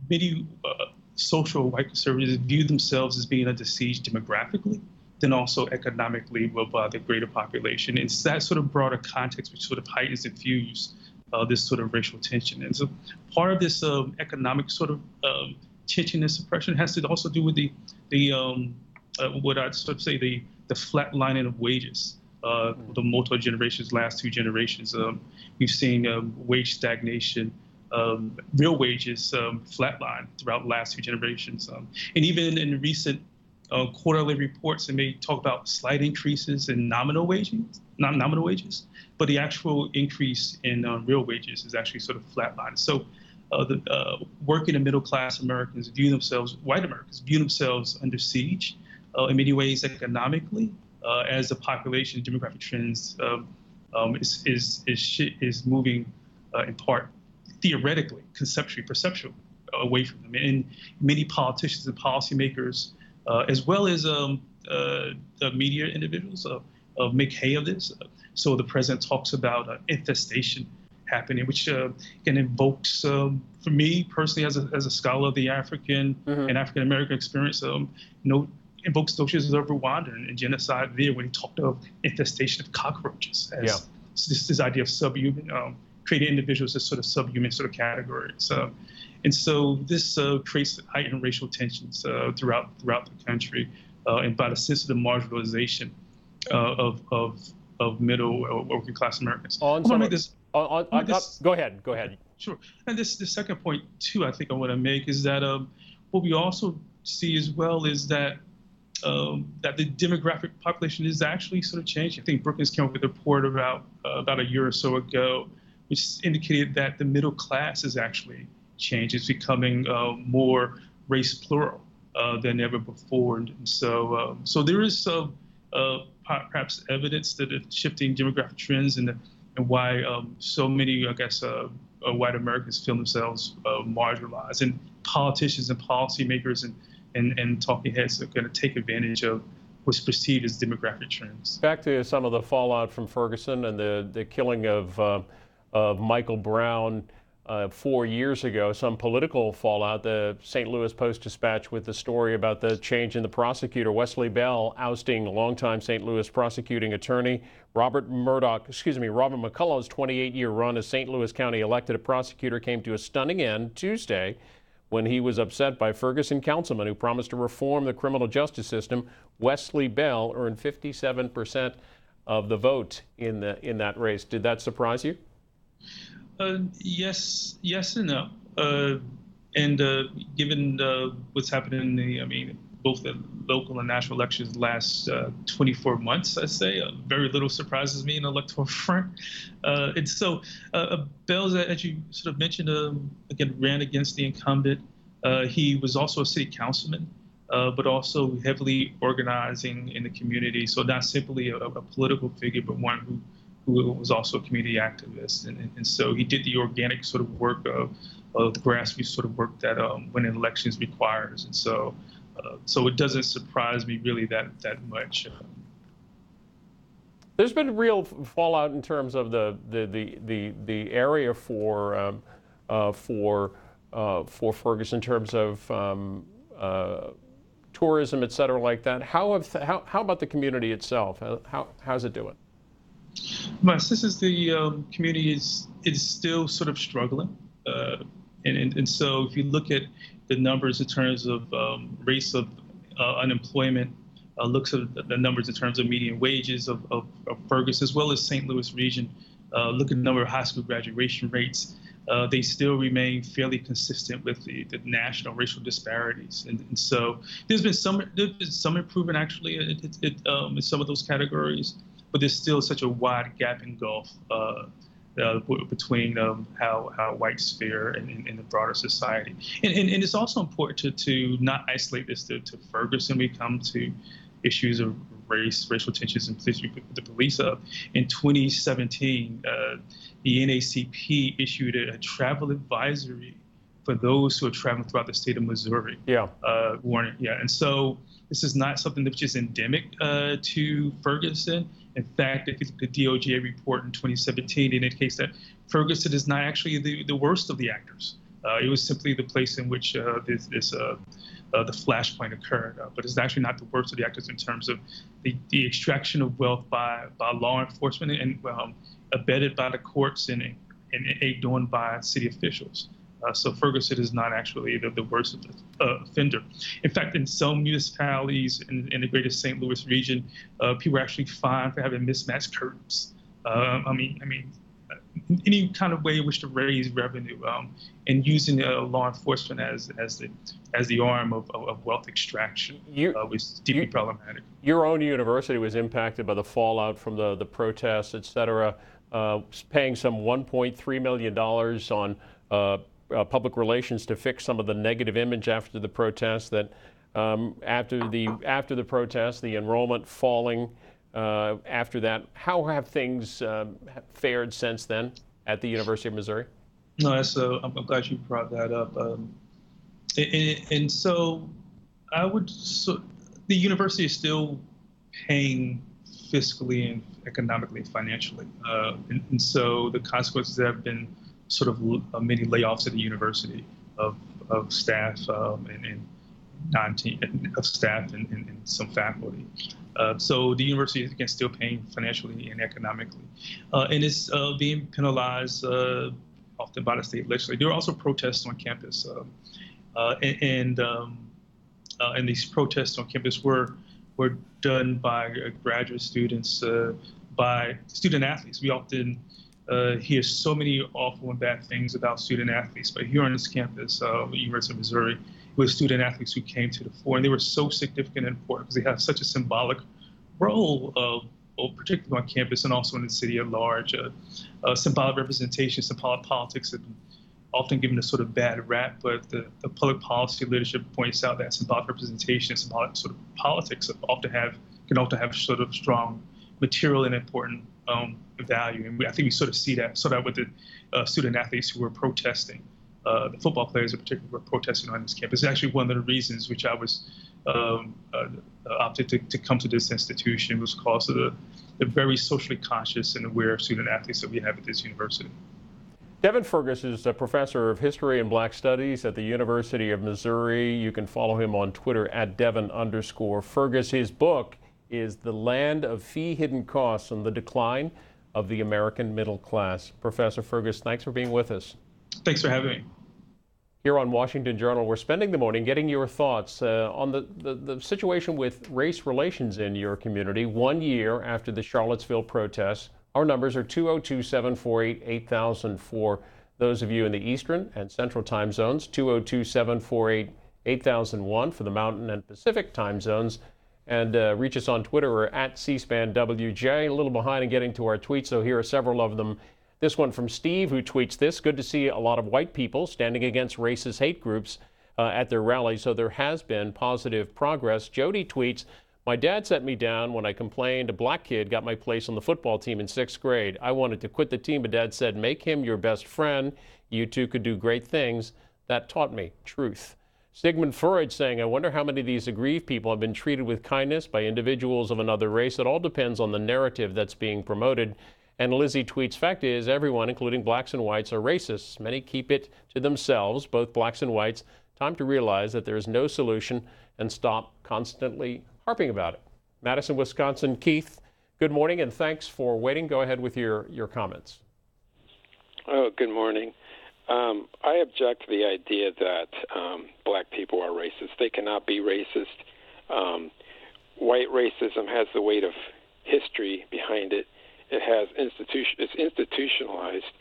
many social white conservatives view themselves as being under siege demographically, then also economically by the greater population. And it's that sort of broader context which sort of heightens and fuels this sort of racial tension. And so part of this economic sort of tension and suppression has to also do with the what I'd sort of say the flatlining of wages. The multiple generations, last two generations, we've seen wage stagnation, real wages flatline throughout the last two generations. And even in recent quarterly reports, they may talk about slight increases in nominal wages, not nominal wages, but the actual increase in real wages is actually sort of flatlined. So the working and middle class Americans white Americans view themselves under siege in many ways economically, as the population demographic trends is moving in part theoretically, conceptually, perceptually away from them. And many politicians and policymakers, as well as the media individuals, make hay of this. So the president talks about infestation happening, which can invokes, for me personally, as a scholar of the African and African American experience, invokes notions of Rwanda and genocide there when he talked of infestation of cockroaches as this idea of subhuman, creating individuals as sort of subhuman sort of categories. And so this creates heightened racial tensions throughout the country, and by the sense of the marginalization of middle or working class Americans. Go ahead. Sure. And the second point too, I think I want to make is that what we also see as well is that that the demographic population is actually sort of changing. I think Brookings came up with a report about a year or so ago, which indicated that the middle class is actually changing. It's becoming more race plural than ever before. And so there is perhaps evidence that it's shifting demographic trends and why so many, I guess, white Americans feel themselves marginalized. And politicians and policymakers and talking heads are going to take advantage of what's perceived as demographic trends. Back to some of the fallout from Ferguson and the killing of Michael Brown 4 years ago, some political fallout. The St. Louis Post-Dispatch with the story about the change in the prosecutor, Wesley Bell ousting longtime St. Louis prosecuting attorney Robert McCullough's 28-year run as St. Louis County elected prosecutor came to a stunning end Tuesday when he was upset by Ferguson councilman who promised to reform the criminal justice system. Wesley Bell earned 57% of the vote in that race. Did that surprise you? Yes and no. And given what's happened in both the local and national elections the last 24 months, I say, very little surprises me in the electoral front. And so Bell, as you sort of mentioned, again, ran against the incumbent. He was also a city councilman, but also heavily organizing in the community. So not simply a political figure, but one who was also a community activist. And so he did the organic sort of work of the grassroots sort of work that winning elections requires. And so it doesn't surprise me really that much. There's been real fallout in terms of the area for Ferguson in terms of tourism, et cetera, like that. How about the community itself? How's it doing? My sense is the community is still sort of struggling, and so if you look at the numbers in terms of rates of unemployment, looks at the numbers in terms of median wages of Ferguson as well as St. Louis region, look at the number of high school graduation rates, they still remain fairly consistent with the national racial disparities, and so there's been some improvement actually in some of those categories. But there's still such a wide gap in gulf between how whites fare in the broader society. And it's also important to not isolate this to Ferguson. We come to issues of racial tensions, and particularly with the police. In 2017, the NACP issued a travel advisory for those who are traveling throughout the state of Missouri. Warning. And so this is not something that's just endemic to Ferguson. In fact, if you look at the DOJ report in 2017, it indicates that Ferguson is not actually the worst of the actors. It was simply the place in which the flashpoint occurred. But it's actually not the worst of the actors in terms of the extraction of wealth by law enforcement and abetted by the courts and egged on by city officials. So Ferguson is not actually the worst of the offender. In fact, in some municipalities in the greater St. Louis region, people are actually fined for having mismatched curtains. Any kind of way in which to raise revenue and using law enforcement as the arm of wealth extraction was deeply problematic. Your own university was impacted by the fallout from the protests, et cetera, paying some $1.3 million on public relations to fix some of the negative image after the protests. That after the protests, the enrollment falling. After that, how have things fared since then at the University of Missouri? No, I'm glad you brought that up. And so the university is still paying fiscally and economically and financially. And so the consequences have been sort of many layoffs at the university of staff and non-team of staff and some faculty. So the university is again still paying financially and economically, and it's being penalized often by the state legislature. There are also protests on campus, and these protests on campus were done by graduate students, by student athletes. We often hear so many awful and bad things about student athletes, but here on this campus, University of Missouri, with student athletes who came to the fore, and they were so significant and important because they have such a symbolic role, particularly on campus and also in the city at large. Symbolic representation, symbolic politics have been often given a sort of bad rap, but the public policy leadership points out that symbolic representation, symbolic sort of politics can often have sort of strong material and important value. And I think we sort of see that with the student athletes who were protesting. The football players in particular were protesting on this campus. It's actually one of the reasons which I was opted to come to this institution was because of the very socially conscious and aware student athletes that we have at this university. Devin Fergus is a professor of history and black studies at the University of Missouri. You can follow him on Twitter at Devin_Fergus. His book is The Land of Fee Hidden Costs and the Decline of the American Middle Class. Professor Fergus, thanks for being with us. Thanks for having me. Here on Washington Journal, we're spending the morning getting your thoughts on the situation with race relations in your community 1 year after the Charlottesville protests. Our numbers are 202-748-8000 for those of you in the Eastern and Central time zones, 202-748-8001 for the Mountain and Pacific time zones, and reach us on Twitter or at CSPANWJ. A little behind in getting to our tweets, so here are several of them. This one from Steve, who tweets this: good to see a lot of white people standing against racist hate groups at their rallies, so there has been positive progress. Jody tweets, my dad set me down when I complained a black kid got my place on the football team in 6th grade. I wanted to quit the team, but Dad said, make him your best friend. You two could do great things. That taught me truth. Sigmund Freud saying, I wonder how many of these aggrieved people have been treated with kindness by individuals of another race. It all depends on the narrative that's being promoted. And Lizzie tweets, fact is, everyone, including blacks and whites, are racists. Many keep it to themselves, both blacks and whites. Time to realize that there is no solution and stop constantly harping about it. Madison, Wisconsin. Keith, good morning and thanks for waiting. Go ahead with your comments. Oh, good morning. I object to the idea that black people are racist. They cannot be racist. White racism has the weight of history behind it. It's institutionalized.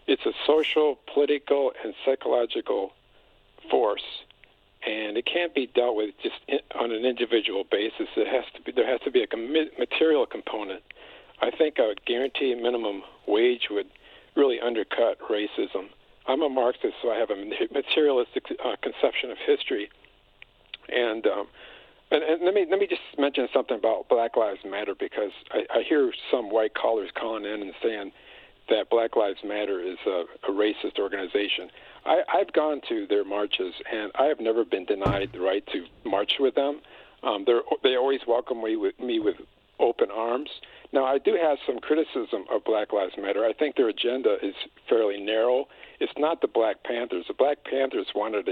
It's a social, political, and psychological force, and it can't be dealt with just on an individual basis. There has to be a material component. I think a guaranteed minimum wage would really undercut racism. I'm a Marxist, so I have a materialistic conception of history. And let me just mention something about Black Lives Matter, because I hear some white callers calling in and saying that Black Lives Matter is a racist organization. I've gone to their marches, and I have never been denied the right to march with them. They always welcome me with open arms. Now, I do have some criticism of Black Lives Matter. I think their agenda is fairly narrow. It's not the Black Panthers. The Black Panthers wanted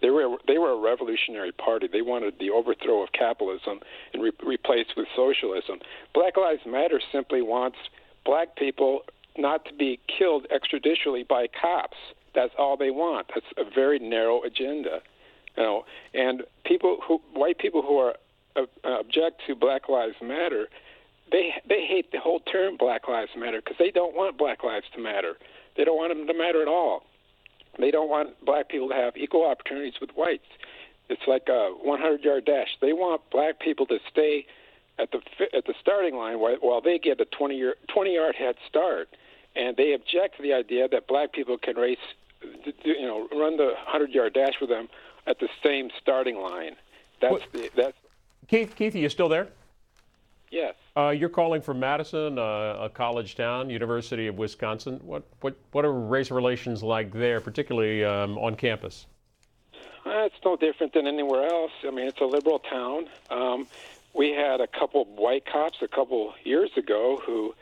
they were a revolutionary party. They wanted the overthrow of capitalism and replaced with socialism. Black Lives Matter simply wants black people not to be killed extrajudicially by cops. That's all they want. That's a very narrow agenda, And white people who are object to Black Lives Matter, they hate the whole term Black Lives Matter because they don't want Black lives to matter. They don't want them to matter at all. They don't want black people to have equal opportunities with whites. It's like a 100-yard dash. They want black people to stay at the starting line while they get a 20-yard head start, and they object to the idea that black people can run the 100-yard dash with them at the same starting line. Keith, are you still there? Yes. You're calling from Madison, a college town, University of Wisconsin. What are race relations like there, particularly on campus? It's no different than anywhere else. I mean, it's a liberal town. we had a couple of white cops a couple years ago who